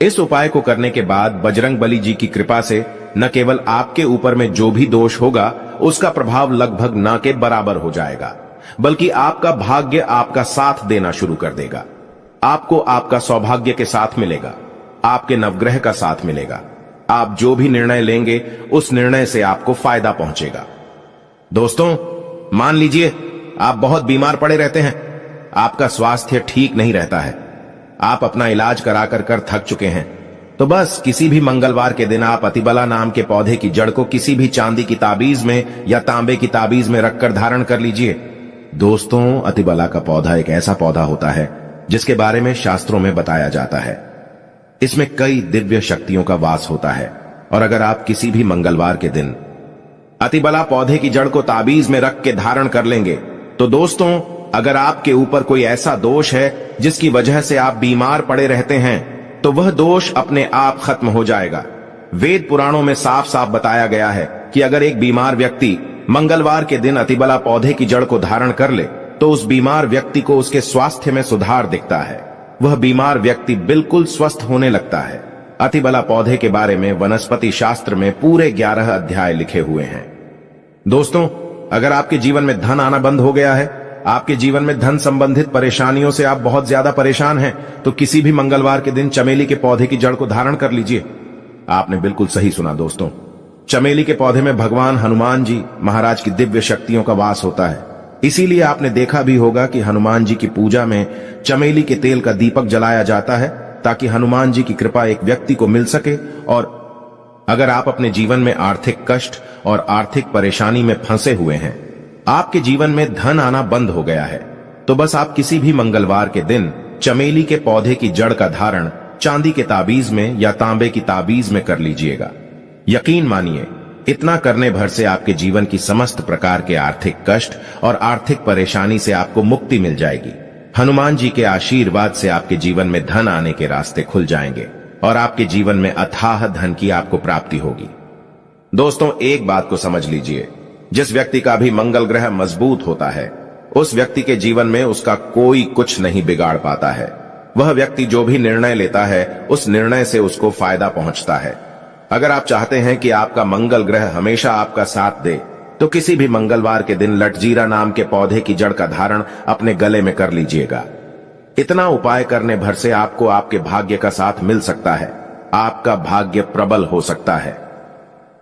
इस उपाय को करने के बाद बजरंग बली जी की कृपा से न केवल आपके ऊपर में जो भी दोष होगा उसका प्रभाव लगभग न के बराबर हो जाएगा, बल्कि आपका भाग्य आपका साथ देना शुरू कर देगा। आपको आपका सौभाग्य के साथ मिलेगा, आपके नवग्रह का साथ मिलेगा। आप जो भी निर्णय लेंगे उस निर्णय से आपको फायदा पहुंचेगा। दोस्तों, मान लीजिए आप बहुत बीमार पड़े रहते हैं, आपका स्वास्थ्य ठीक नहीं रहता है, आप अपना इलाज करा कर थक चुके हैं, तो बस किसी भी मंगलवार के दिन आप अतिबला नाम के पौधे की जड़ को किसी भी चांदी की ताबीज में या तांबे की ताबीज में रखकर धारण कर लीजिए। दोस्तों, अतिबला का पौधा एक ऐसा पौधा होता है जिसके बारे में शास्त्रों में बताया जाता है। इसमें कई दिव्य शक्तियों का वास होता है, और अगर आप किसी भी मंगलवार के दिन अतिबला पौधे की जड़ को ताबीज में रख के धारण कर लेंगे तो दोस्तों, अगर आपके ऊपर कोई ऐसा दोष है जिसकी वजह से आप बीमार पड़े रहते हैं तो वह दोष अपने आप खत्म हो जाएगा। वेद पुराणों में साफ साफ बताया गया है कि अगर एक बीमार व्यक्ति मंगलवार के दिन अतिबला पौधे की जड़ को धारण कर ले तो उस बीमार व्यक्ति को उसके स्वास्थ्य में सुधार दिखता है, वह बीमार व्यक्ति बिल्कुल स्वस्थ होने लगता है। अतिबला पौधे के बारे में वनस्पति शास्त्र में पूरे 11 अध्याय लिखे हुए हैं। दोस्तों, अगर आपके जीवन में धन आना बंद हो गया है, आपके जीवन में धन संबंधित परेशानियों से आप बहुत ज्यादा परेशान हैं, तो किसी भी मंगलवार के दिन चमेली के पौधे की जड़ को धारण कर लीजिए। आपने बिल्कुल सही सुना दोस्तों, चमेली के पौधे में भगवान हनुमान जी महाराज की दिव्य शक्तियों का वास होता है। इसीलिए आपने देखा भी होगा कि हनुमान जी की पूजा में चमेली के तेल का दीपक जलाया जाता है ताकि हनुमान जी की कृपा एक व्यक्ति को मिल सके। और अगर आप अपने जीवन में आर्थिक कष्ट और आर्थिक परेशानी में फंसे हुए हैं, आपके जीवन में धन आना बंद हो गया है, तो बस आप किसी भी मंगलवार के दिन चमेली के पौधे की जड़ का धारण चांदी के ताबीज में या तांबे की ताबीज में कर लीजिएगा। यकीन मानिए इतना करने भर से आपके जीवन की समस्त प्रकार के आर्थिक कष्ट और आर्थिक परेशानी से आपको मुक्ति मिल जाएगी। हनुमान जी के आशीर्वाद से आपके जीवन में धन आने के रास्ते खुल जाएंगे और आपके जीवन में अथाह धन की आपको प्राप्ति होगी। दोस्तों, एक बात को समझ लीजिए, जिस व्यक्ति का भी मंगल ग्रह मजबूत होता है उस व्यक्ति के जीवन में उसका कोई कुछ नहीं बिगाड़ पाता है। वह व्यक्ति जो भी निर्णय लेता है उस निर्णय से उसको फायदा पहुंचता है। अगर आप चाहते हैं कि आपका मंगल ग्रह हमेशा आपका साथ दे तो किसी भी मंगलवार के दिन लटजीरा नाम के पौधे की जड़ का धारण अपने गले में कर लीजिएगा। इतना उपाय करने भर से आपको आपके भाग्य का साथ मिल सकता है, आपका भाग्य प्रबल हो सकता है।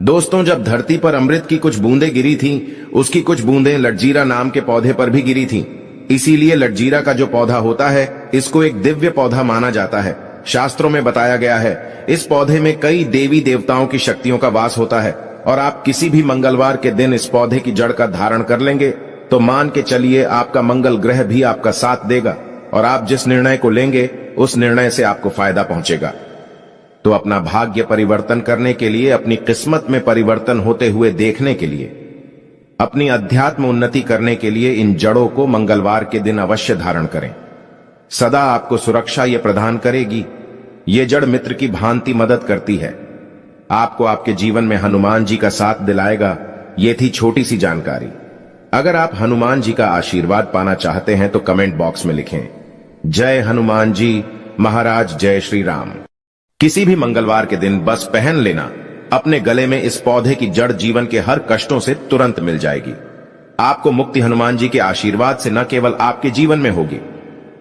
दोस्तों, जब धरती पर अमृत की कुछ बूंदें गिरी थीं, उसकी कुछ बूंदें लटजीरा नाम के पौधे पर भी गिरी थीं। इसीलिए लटजीरा का जो पौधा होता है इसको एक दिव्य पौधा माना जाता है। शास्त्रों में बताया गया है इस पौधे में कई देवी देवताओं की शक्तियों का वास होता है, और आप किसी भी मंगलवार के दिन इस पौधे की जड़ का धारण कर लेंगे तो मान के चलिए आपका मंगल ग्रह भी आपका साथ देगा, और आप जिस निर्णय को लेंगे उस निर्णय से आपको फायदा पहुंचेगा। तो अपना भाग्य परिवर्तन करने के लिए, अपनी किस्मत में परिवर्तन होते हुए देखने के लिए, अपनी अध्यात्म उन्नति करने के लिए इन जड़ों को मंगलवार के दिन अवश्य धारण करें। सदा आपको सुरक्षा ये प्रदान करेगी। ये जड़ मित्र की भांति मदद करती है। आपको आपके जीवन में हनुमान जी का साथ दिलाएगा। ये थी छोटी सी जानकारी। अगर आप हनुमान जी का आशीर्वाद पाना चाहते हैं तो कमेंट बॉक्स में लिखें, जय हनुमान जी महाराज, जय श्री राम। किसी भी मंगलवार के दिन बस पहन लेना अपने गले में इस पौधे की जड़, जीवन के हर कष्टों से तुरंत मिल जाएगी। आपको मुक्ति हनुमान जी के आशीर्वाद से न केवल आपके जीवन में होगी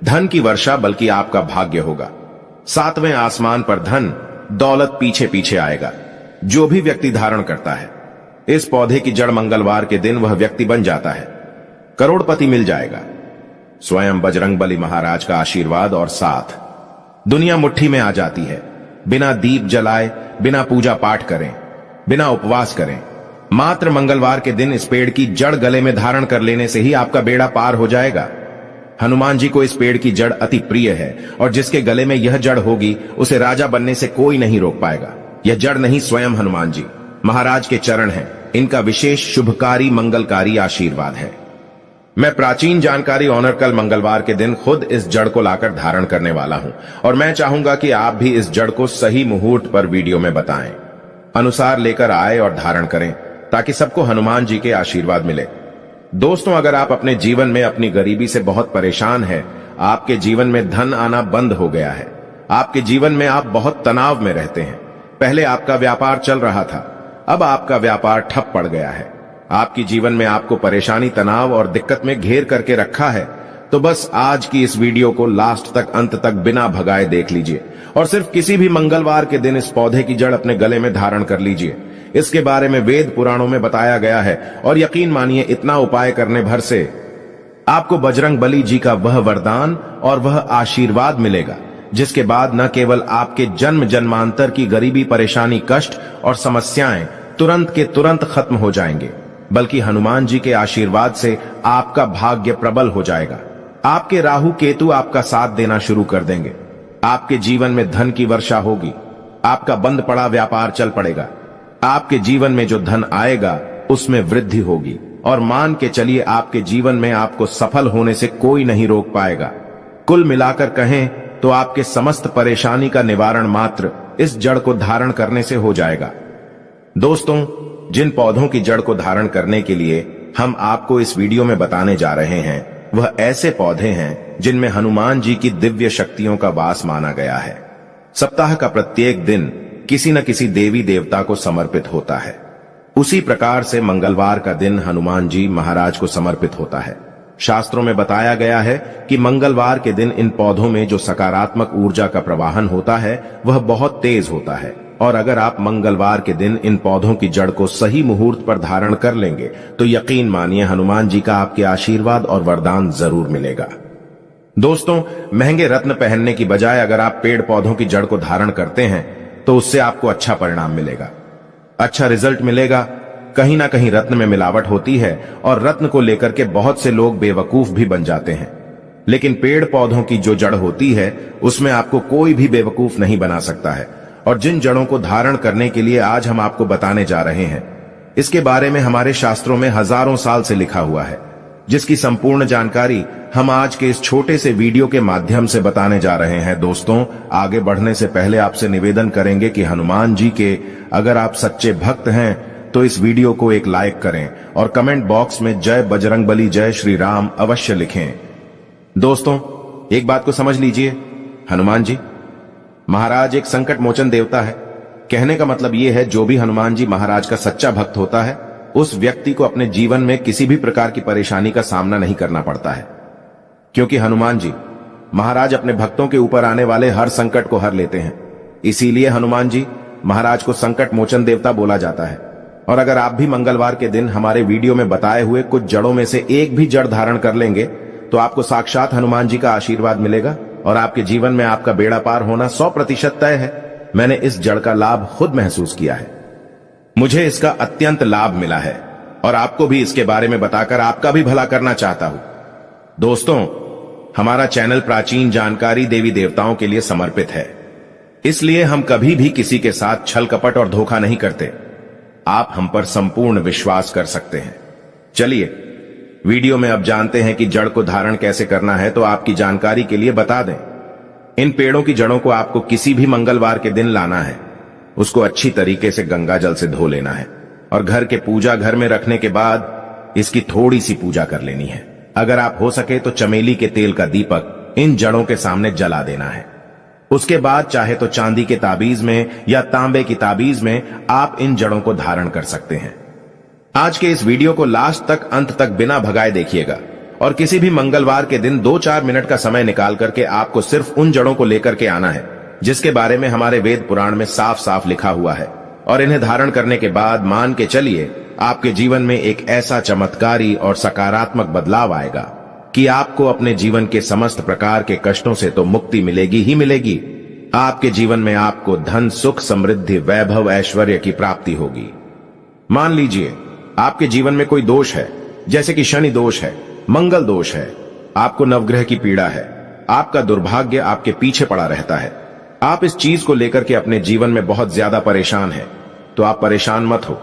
धन की वर्षा, बल्कि आपका भाग्य होगा। सातवें आसमान पर धन दौलत पीछे पीछे आएगा। जो भी व्यक्ति धारण करता है इस पौधे की जड़, मंगलवार के दिन वह व्यक्ति बन जाता है, करोड़पति मिल जाएगा। स्वयं बजरंगबली महाराज का आशीर्वाद और साथ दुनिया मुट्ठी में आ जाती है। बिना दीप जलाए, बिना पूजा पाठ करें, बिना उपवास करें, मात्र मंगलवार के दिन इस पेड़ की जड़ गले में धारण कर लेने से ही आपका बेड़ा पार हो जाएगा। हनुमान जी को इस पेड़ की जड़ अति प्रिय है और जिसके गले में यह जड़ होगी उसे राजा बनने से कोई नहीं रोक पाएगा। यह जड़ नहीं, स्वयं हनुमान जी महाराज के चरण हैं। इनका विशेष शुभकारी मंगलकारी आशीर्वाद है। मैं प्राचीन जानकारी ऑनर कल मंगलवार के दिन खुद इस जड़ को लाकर धारण करने वाला हूं और मैं चाहूंगा कि आप भी इस जड़ को सही मुहूर्त पर वीडियो में बताएं, अनुसार लेकर आए और धारण करें ताकि सबको हनुमान जी के आशीर्वाद मिले। दोस्तों, अगर आप अपने जीवन में अपनी गरीबी से बहुत परेशान हैं, आपके जीवन में धन आना बंद हो गया है, आपके जीवन में आप बहुत तनाव में रहते हैं, पहले आपका व्यापार चल रहा था, अब आपका व्यापार ठप पड़ गया है, आपके जीवन में आपको परेशानी, तनाव और दिक्कत में घेर करके रखा है, तो बस आज की इस वीडियो को लास्ट तक, अंत तक बिना भगाए देख लीजिए और सिर्फ किसी भी मंगलवार के दिन इस पौधे की जड़ अपने गले में धारण कर लीजिए। इसके बारे में वेद पुराणों में बताया गया है और यकीन मानिए इतना उपाय करने भर से आपको बजरंगबली जी का वह वरदान और वह आशीर्वाद मिलेगा जिसके बाद न केवल आपके जन्म जन्मांतर की गरीबी, परेशानी, कष्ट और समस्याएं तुरंत के तुरंत खत्म हो जाएंगे, बल्कि हनुमान जी के आशीर्वाद से आपका भाग्य प्रबल हो जाएगा। आपके राहु केतु आपका साथ देना शुरू कर देंगे। आपके जीवन में धन की वर्षा होगी। आपका बंद पड़ा व्यापार चल पड़ेगा। आपके जीवन में जो धन आएगा उसमें वृद्धि होगी और मान के चलिए आपके जीवन में आपको सफल होने से कोई नहीं रोक पाएगा। कुल मिलाकर कहें तो आपके समस्त परेशानी का निवारण मात्र इस जड़ को धारण करने से हो जाएगा। दोस्तों, जिन पौधों की जड़ को धारण करने के लिए हम आपको इस वीडियो में बताने जा रहे हैं वह ऐसे पौधे हैं जिनमें हनुमान जी की दिव्य शक्तियों का वास माना गया है। सप्ताह का प्रत्येक दिन किसी न किसी देवी देवता को समर्पित होता है। उसी प्रकार से मंगलवार का दिन हनुमान जी महाराज को समर्पित होता है। शास्त्रों में बताया गया है कि मंगलवार के दिन इन पौधों में जो सकारात्मक ऊर्जा का प्रवाहन होता है वह बहुत तेज होता है और अगर आप मंगलवार के दिन इन पौधों की जड़ को सही मुहूर्त पर धारण कर लेंगे तो यकीन मानिए हनुमान जी का आपके आशीर्वाद और वरदान जरूर मिलेगा। दोस्तों, महंगे रत्न पहनने की बजाय अगर आप पेड़ पौधों की जड़ को धारण करते हैं तो उससे आपको अच्छा परिणाम मिलेगा, अच्छा रिजल्ट मिलेगा। कहीं ना कहीं रत्न में मिलावट होती है और रत्न को लेकर के बहुत से लोग बेवकूफ भी बन जाते हैं, लेकिन पेड़ पौधों की जो जड़ होती है उसमें आपको कोई भी बेवकूफ नहीं बना सकता है। और जिन जड़ों को धारण करने के लिए आज हम आपको बताने जा रहे हैं इसके बारे में हमारे शास्त्रों में हजारों साल से लिखा हुआ है, जिसकी संपूर्ण जानकारी हम आज के इस छोटे से वीडियो के माध्यम से बताने जा रहे हैं। दोस्तों, आगे बढ़ने से पहले आपसे निवेदन करेंगे कि हनुमान जी के अगर आप सच्चे भक्त हैं तो इस वीडियो को एक लाइक करें और कमेंट बॉक्स में जय बजरंगबली, जय श्री राम अवश्य लिखें। दोस्तों, एक बात को समझ लीजिए, हनुमान जी महाराज एक संकट मोचन देवता है। कहने का मतलब यह है जो भी हनुमान जी महाराज का सच्चा भक्त होता है उस व्यक्ति को अपने जीवन में किसी भी प्रकार की परेशानी का सामना नहीं करना पड़ता है, क्योंकि हनुमान जी महाराज अपने भक्तों के ऊपर आने वाले हर संकट को हर लेते हैं। इसीलिए हनुमान जी महाराज को संकट मोचन देवता बोला जाता है। और अगर आप भी मंगलवार के दिन हमारे वीडियो में बताए हुए कुछ जड़ों में से एक भी जड़ धारण कर लेंगे तो आपको साक्षात हनुमान जी का आशीर्वाद मिलेगा और आपके जीवन में आपका बेड़ा पार होना 100% तय है। मैंने इस जड़ का लाभ खुद महसूस किया है, मुझे इसका अत्यंत लाभ मिला है और आपको भी इसके बारे में बताकर आपका भी भला करना चाहता हूं। दोस्तों, हमारा चैनल प्राचीन जानकारी देवी देवताओं के लिए समर्पित है, इसलिए हम कभी भी किसी के साथ छल कपट और धोखा नहीं करते। आप हम पर संपूर्ण विश्वास कर सकते हैं। चलिए वीडियो में अब जानते हैं कि जड़ को धारण कैसे करना है। तो आपकी जानकारी के लिए बता दें, इन पेड़ों की जड़ों को आपको किसी भी मंगलवार के दिन लाना है। उसको अच्छी तरीके से गंगा जल से धो लेना है और घर के पूजा घर में रखने के बाद इसकी थोड़ी सी पूजा कर लेनी है। अगर आप हो सके तो चमेली के तेल का दीपक इन जड़ों के सामने जला देना है। उसके बाद चाहे तो चांदी के ताबीज में या तांबे की ताबीज में आप इन जड़ों को धारण कर सकते हैं। आज के इस वीडियो को लास्ट तक अंत तक बिना भगाए देखिएगा और किसी भी मंगलवार के दिन 2-4 मिनट का समय निकाल करके आपको सिर्फ उन जड़ों को लेकर के आना है जिसके बारे में हमारे वेद पुराण में साफ साफ लिखा हुआ है। और इन्हें धारण करने के बाद मान के चलिए आपके जीवन में एक ऐसा चमत्कारी और सकारात्मक बदलाव आएगा कि आपको अपने जीवन के समस्त प्रकार के कष्टों से तो मुक्ति मिलेगी ही मिलेगी। आपके जीवन में आपको धन, सुख, समृद्धि, वैभव, ऐश्वर्य की प्राप्ति होगी। मान लीजिए आपके जीवन में कोई दोष है, जैसे कि शनि दोष है, मंगल दोष है, आपको नवग्रह की पीड़ा है, आपका दुर्भाग्य आपके पीछे पड़ा रहता है, आप इस चीज को लेकर के अपने जीवन में बहुत ज्यादा परेशान हैं, तो आप परेशान मत हो।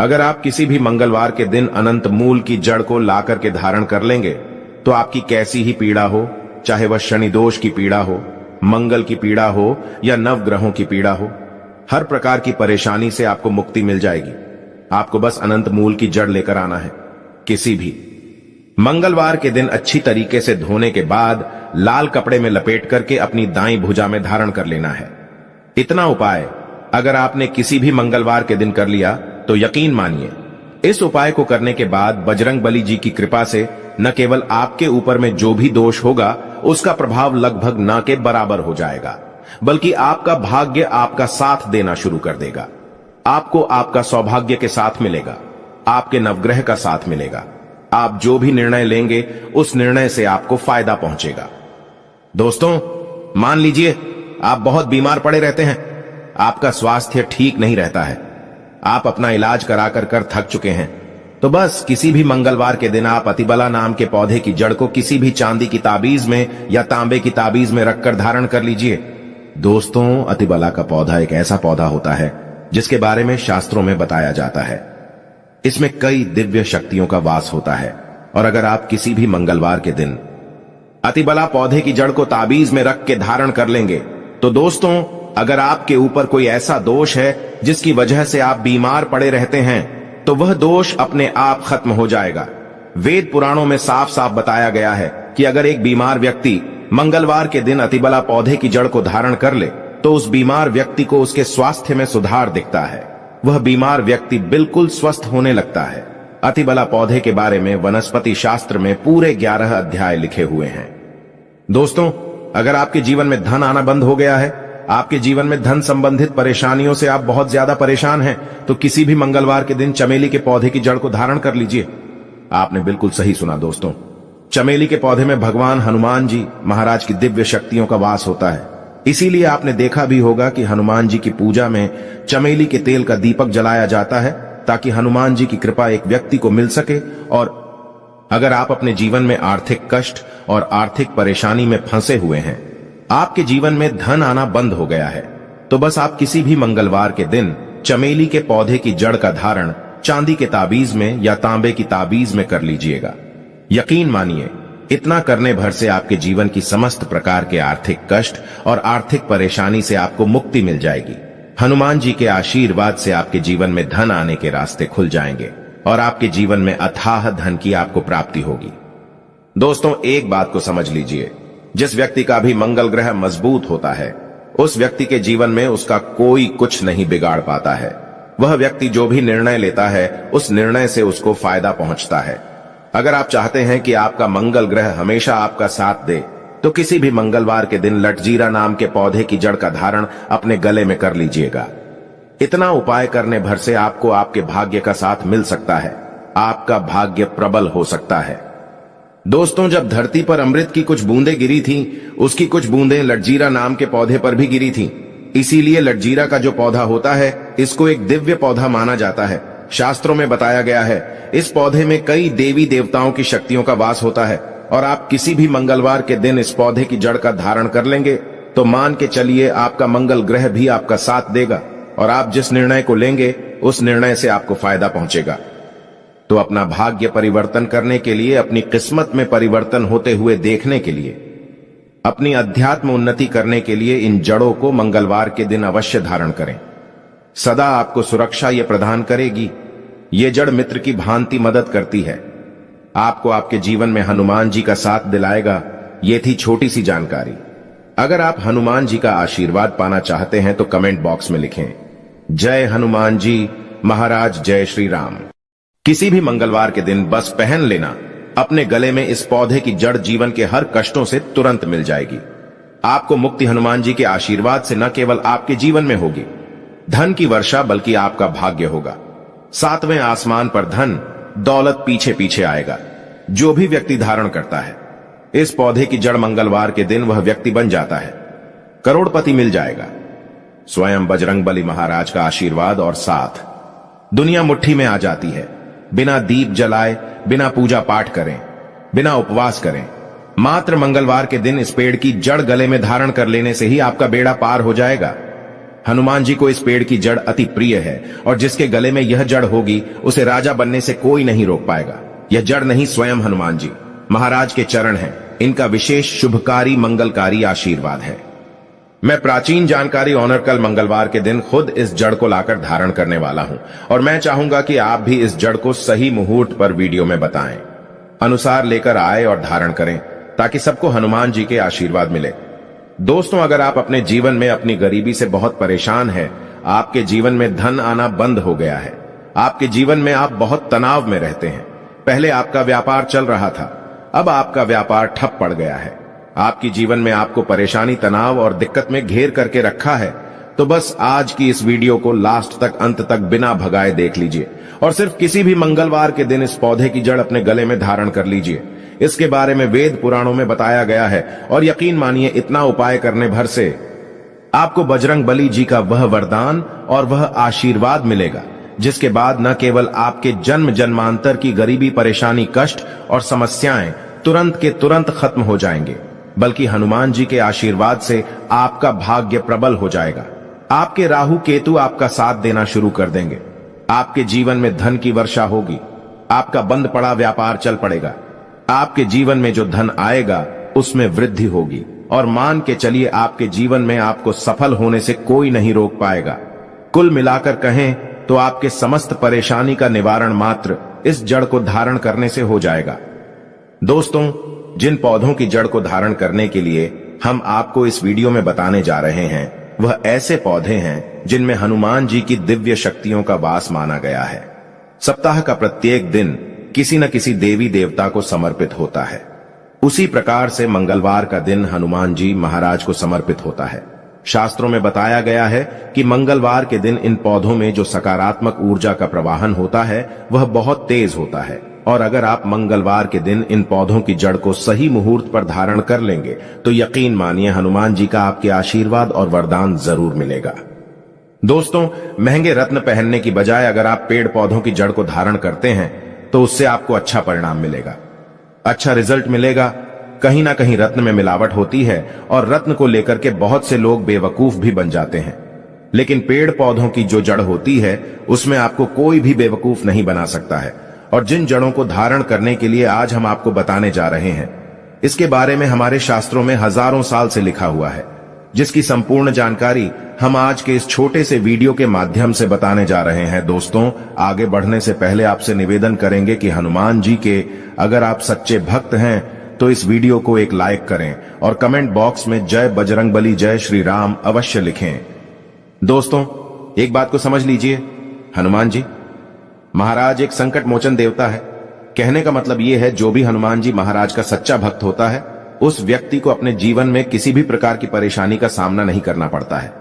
अगर आप किसी भी मंगलवार के दिन अनंत मूल की जड़ को ला करके धारण कर लेंगे तो आपकी कैसी ही पीड़ा हो, चाहे वह शनि दोष की पीड़ा हो, मंगल की पीड़ा हो या नवग्रहों की पीड़ा हो, हर प्रकार की परेशानी से आपको मुक्ति मिल जाएगी। आपको बस अनंत मूल की जड़ लेकर आना है। किसी भी मंगलवार के दिन अच्छी तरीके से धोने के बाद लाल कपड़े में लपेट करके अपनी दाईं भुजा में धारण कर लेना है। इतना उपाय अगर आपने किसी भी मंगलवार के दिन कर लिया तो यकीन मानिए इस उपाय को करने के बाद बजरंग बली जी की कृपा से न केवल आपके ऊपर में जो भी दोष होगा उसका प्रभाव लगभग न के बराबर हो जाएगा, बल्कि आपका भाग्य आपका साथ देना शुरू कर देगा। आपको आपका सौभाग्य के साथ मिलेगा, आपके नवग्रह का साथ मिलेगा। आप जो भी निर्णय लेंगे उस निर्णय से आपको फायदा पहुंचेगा। दोस्तों, मान लीजिए आप बहुत बीमार पड़े रहते हैं, आपका स्वास्थ्य ठीक नहीं रहता है, आप अपना इलाज करा कर थक चुके हैं, तो बस किसी भी मंगलवार के दिन आप अतिबला नाम के पौधे की जड़ को किसी भी चांदी की ताबीज में या तांबे की ताबीज में रखकर धारण कर लीजिए। दोस्तों, अतिबला का पौधा एक ऐसा पौधा होता है जिसके बारे में शास्त्रों में बताया जाता है। इसमें कई दिव्य शक्तियों का वास होता है और अगर आप किसी भी मंगलवार के दिन अतिबला पौधे की जड़ को ताबीज में रख के धारण कर लेंगे तो दोस्तों, अगर आपके ऊपर कोई ऐसा दोष है जिसकी वजह से आप बीमार पड़े रहते हैं तो वह दोष अपने आप खत्म हो जाएगा। वेद पुराणों में साफ साफ बताया गया है कि अगर एक बीमार व्यक्ति मंगलवार के दिन अतिबला पौधे की जड़ को धारण कर ले तो उस बीमार व्यक्ति को उसके स्वास्थ्य में सुधार दिखता है, वह बीमार व्यक्ति बिल्कुल स्वस्थ होने लगता है। अतिबला पौधे के बारे में वनस्पति शास्त्र में पूरे 11 अध्याय लिखे हुए हैं। दोस्तों, अगर आपके जीवन में धन आना बंद हो गया है, आपके जीवन में धन संबंधित परेशानियों से आप बहुत ज्यादा परेशान हैं, तो किसी भी मंगलवार के दिन चमेली के पौधे की जड़ को धारण कर लीजिए। आपने बिल्कुल सही सुना दोस्तों, चमेली के पौधे में भगवान हनुमान जी महाराज की दिव्य शक्तियों का वास होता है। इसीलिए आपने देखा भी होगा कि हनुमान जी की पूजा में चमेली के तेल का दीपक जलाया जाता है ताकि हनुमान जी की कृपा एक व्यक्ति को मिल सके। और अगर आप अपने जीवन में आर्थिक कष्ट और आर्थिक परेशानी में फंसे हुए हैं, आपके जीवन में धन आना बंद हो गया है, तो बस आप किसी भी मंगलवार के दिन चमेली के पौधे की जड़ का धारण चांदी के ताबीज में या तांबे की ताबीज में कर लीजिएगा। यकीन मानिए इतना करने भर से आपके जीवन की समस्त प्रकार के आर्थिक कष्ट और आर्थिक परेशानी से आपको मुक्ति मिल जाएगी। हनुमान जी के आशीर्वाद से आपके जीवन में धन आने के रास्ते खुल जाएंगे और आपके जीवन में अथाह धन की आपको प्राप्ति होगी। दोस्तों, एक बात को समझ लीजिए, जिस व्यक्ति का भी मंगल ग्रह मजबूत होता है उस व्यक्ति के जीवन में उसका कोई कुछ नहीं बिगाड़ पाता है। वह व्यक्ति जो भी निर्णय लेता है उस निर्णय से उसको फायदा पहुंचता है। अगर आप चाहते हैं कि आपका मंगल ग्रह हमेशा आपका साथ दे तो किसी भी मंगलवार के दिन लटजीरा नाम के पौधे की जड़ का धारण अपने गले में कर लीजिएगा। इतना उपाय करने भर से आपको आपके भाग्य का साथ मिल सकता है, आपका भाग्य प्रबल हो सकता है। दोस्तों, जब धरती पर अमृत की कुछ बूंदें गिरी थीं, उसकी कुछ बूंदें लटजीरा नाम के पौधे पर भी गिरी थीं। इसीलिए लटजीरा का जो पौधा होता है इसको एक दिव्य पौधा माना जाता है। शास्त्रों में बताया गया है इस पौधे में कई देवी देवताओं की शक्तियों का वास होता है और आप किसी भी मंगलवार के दिन इस पौधे की जड़ का धारण कर लेंगे तो मान के चलिए आपका मंगल ग्रह भी आपका साथ देगा और आप जिस निर्णय को लेंगे उस निर्णय से आपको फायदा पहुंचेगा। तो अपना भाग्य परिवर्तन करने के लिए, अपनी किस्मत में परिवर्तन होते हुए देखने के लिए अपनी अध्यात्म उन्नति करने के लिए इन जड़ों को मंगलवार के दिन अवश्य धारण करें। सदा आपको सुरक्षा ये प्रदान करेगी। ये जड़ मित्र की भांति मदद करती है। आपको आपके जीवन में हनुमान जी का साथ दिलाएगा। ये थी छोटी सी जानकारी। अगर आप हनुमान जी का आशीर्वाद पाना चाहते हैं तो कमेंट बॉक्स में लिखें, जय हनुमान जी महाराज, जय श्री राम। किसी भी मंगलवार के दिन बस पहन लेना अपने गले में इस पौधे की जड़ जीवन के हर कष्टों से तुरंत मिल जाएगी। आपको मुक्ति हनुमान जी के आशीर्वाद से न केवल आपके जीवन में होगी धन की वर्षा, बल्कि आपका भाग्य होगा। सातवें आसमान पर धन दौलत पीछे पीछे आएगा। जो भी व्यक्ति धारण करता है इस पौधे की जड़ मंगलवार के दिन, वह व्यक्ति बन जाता है, करोड़पति मिल जाएगा। स्वयं बजरंगबली महाराज का आशीर्वाद और साथ दुनिया मुट्ठी में आ जाती है। बिना दीप जलाए, बिना पूजा पाठ करें, बिना उपवास करें, मात्र मंगलवार के दिन इस पेड़ की जड़ गले में धारण कर लेने से ही आपका बेड़ा पार हो जाएगा। हनुमान जी को इस पेड़ की जड़ अति प्रिय है और जिसके गले में यह जड़ होगी उसे राजा बनने से कोई नहीं रोक पाएगा। यह जड़ नहीं, स्वयं हनुमान जी महाराज के चरण हैं। इनका विशेष शुभकारी मंगलकारी आशीर्वाद है। मैं प्राचीन जानकारी ऑनर कल मंगलवार के दिन खुद इस जड़ को लाकर धारण करने वाला हूं और मैं चाहूंगा कि आप भी इस जड़ को सही मुहूर्त पर वीडियो में बताएं, अनुसार लेकर आए और धारण करें ताकि सबको हनुमान जी के आशीर्वाद मिले। दोस्तों, अगर आप अपने जीवन में अपनी गरीबी से बहुत परेशान हैं, आपके जीवन में धन आना बंद हो गया है, आपके जीवन में आप बहुत तनाव में रहते हैं, पहले आपका व्यापार चल रहा था, अब आपका व्यापार ठप पड़ गया है, आपकी जीवन में आपको परेशानी, तनाव और दिक्कत में घेर करके रखा है, तो बस आज की इस वीडियो को लास्ट तक, अंत तक बिना भगाए देख लीजिए और सिर्फ किसी भी मंगलवार के दिन इस पौधे की जड़ अपने गले में धारण कर लीजिए। इसके बारे में वेद पुराणों में बताया गया है और यकीन मानिए इतना उपाय करने भर से आपको बजरंगबली जी का वह वरदान और वह आशीर्वाद मिलेगा जिसके बाद न केवल आपके जन्म जन्मांतर की गरीबी, परेशानी, कष्ट और समस्याएं तुरंत के तुरंत खत्म हो जाएंगे, बल्कि हनुमान जी के आशीर्वाद से आपका भाग्य प्रबल हो जाएगा। आपके राहु केतु आपका साथ देना शुरू कर देंगे। आपके जीवन में धन की वर्षा होगी। आपका बंद पड़ा व्यापार चल पड़ेगा। आपके जीवन में जो धन आएगा उसमें वृद्धि होगी और मान के चलिए आपके जीवन में आपको सफल होने से कोई नहीं रोक पाएगा। कुल मिलाकर कहें तो आपके समस्त परेशानी का निवारण मात्र इस जड़ को धारण करने से हो जाएगा। दोस्तों, जिन पौधों की जड़ को धारण करने के लिए हम आपको इस वीडियो में बताने जा रहे हैं वह ऐसे पौधे हैं जिनमें हनुमान जी की दिव्य शक्तियों का वास माना गया है। सप्ताह का प्रत्येक दिन किसी न किसी देवी देवता को समर्पित होता है। उसी प्रकार से मंगलवार का दिन हनुमान जी महाराज को समर्पित होता है। शास्त्रों में बताया गया है कि मंगलवार के दिन इन पौधों में जो सकारात्मक ऊर्जा का प्रवाहन होता है वह बहुत तेज होता है और अगर आप मंगलवार के दिन इन पौधों की जड़ को सही मुहूर्त पर धारण कर लेंगे तो यकीन मानिए हनुमान जी का आपके आशीर्वाद और वरदान जरूर मिलेगा। दोस्तों, महंगे रत्न पहनने की बजाय अगर आप पेड़ पौधों की जड़ को धारण करते हैं तो उससे आपको अच्छा परिणाम मिलेगा, अच्छा रिजल्ट मिलेगा। कहीं ना कहीं रत्न में मिलावट होती है और रत्न को लेकर के बहुत से लोग बेवकूफ भी बन जाते हैं, लेकिन पेड़ पौधों की जो जड़ होती है उसमें आपको कोई भी बेवकूफ नहीं बना सकता है। और जिन जड़ों को धारण करने के लिए आज हम आपको बताने जा रहे हैं इसके बारे में हमारे शास्त्रों में हजारों साल से लिखा हुआ है, जिसकी संपूर्ण जानकारी हम आज के इस छोटे से वीडियो के माध्यम से बताने जा रहे हैं। दोस्तों, आगे बढ़ने से पहले आपसे निवेदन करेंगे कि हनुमान जी के अगर आप सच्चे भक्त हैं तो इस वीडियो को एक लाइक करें और कमेंट बॉक्स में जय बजरंगबली, जय श्री राम अवश्य लिखें। दोस्तों, एक बात को समझ लीजिए, हनुमान जी महाराज एक संकट मोचन देवता है। कहने का मतलब यह है जो भी हनुमान जी महाराज का सच्चा भक्त होता है उस व्यक्ति को अपने जीवन में किसी भी प्रकार की परेशानी का सामना नहीं करना पड़ता है,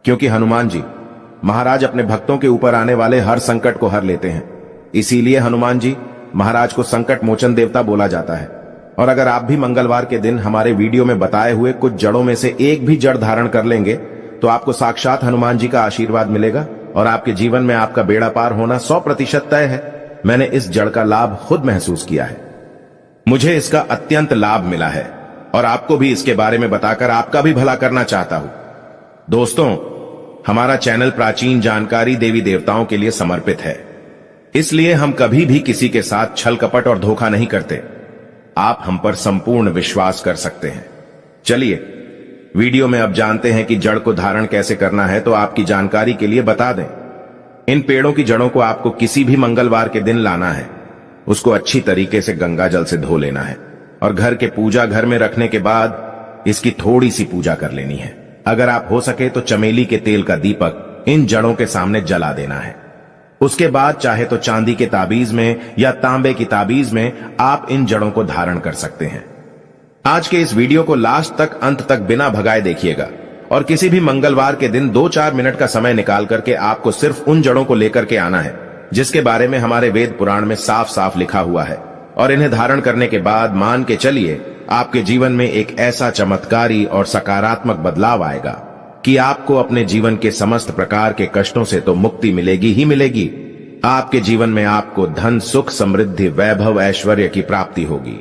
क्योंकि हनुमान जी महाराज अपने भक्तों के ऊपर आने वाले हर संकट को हर लेते हैं। इसीलिए हनुमान जी महाराज को संकट मोचन देवता बोला जाता है। और अगर आप भी मंगलवार के दिन हमारे वीडियो में बताए हुए कुछ जड़ों में से एक भी जड़ धारण कर लेंगे तो आपको साक्षात हनुमान जी का आशीर्वाद मिलेगा और आपके जीवन में आपका बेड़ा पार होना 100% तय है। मैंने इस जड़ का लाभ खुद महसूस किया है, मुझे इसका अत्यंत लाभ मिला है और आपको भी इसके बारे में बताकर आपका भी भला करना चाहता हूं। दोस्तों, हमारा चैनल प्राचीन जानकारी देवी देवताओं के लिए समर्पित है, इसलिए हम कभी भी किसी के साथ छल कपट और धोखा नहीं करते। आप हम पर संपूर्ण विश्वास कर सकते हैं। चलिए वीडियो में अब जानते हैं कि जड़ को धारण कैसे करना है। तो आपकी जानकारी के लिए बता दें, इन पेड़ों की जड़ों को आपको किसी भी मंगलवार के दिन लाना है। उसको अच्छी तरीके से गंगा जल से धो लेना है और घर के पूजा घर में रखने के बाद इसकी थोड़ी सी पूजा कर लेनी है। अगर आप हो सके तो चमेली के तेल का दीपक इन जड़ों के सामने जला देना है। उसके बाद चाहे तो चांदी के ताबीज में या तांबे की ताबीज में आप इन जड़ों को धारण कर सकते हैं। आज के इस वीडियो को लास्ट तक अंत तक बिना भगाए देखिएगा और किसी भी मंगलवार के दिन 2-4 मिनट का समय निकाल करके आपको सिर्फ उन जड़ों को लेकर के आना है जिसके बारे में हमारे वेद पुराण में साफ साफ लिखा हुआ है। और इन्हें धारण करने के बाद मान के चलिए आपके जीवन में एक ऐसा चमत्कारी और सकारात्मक बदलाव आएगा कि आपको अपने जीवन के समस्त प्रकार के कष्टों से तो मुक्ति मिलेगी ही मिलेगी, आपके जीवन में आपको धन सुख समृद्धि वैभव ऐश्वर्य की प्राप्ति होगी।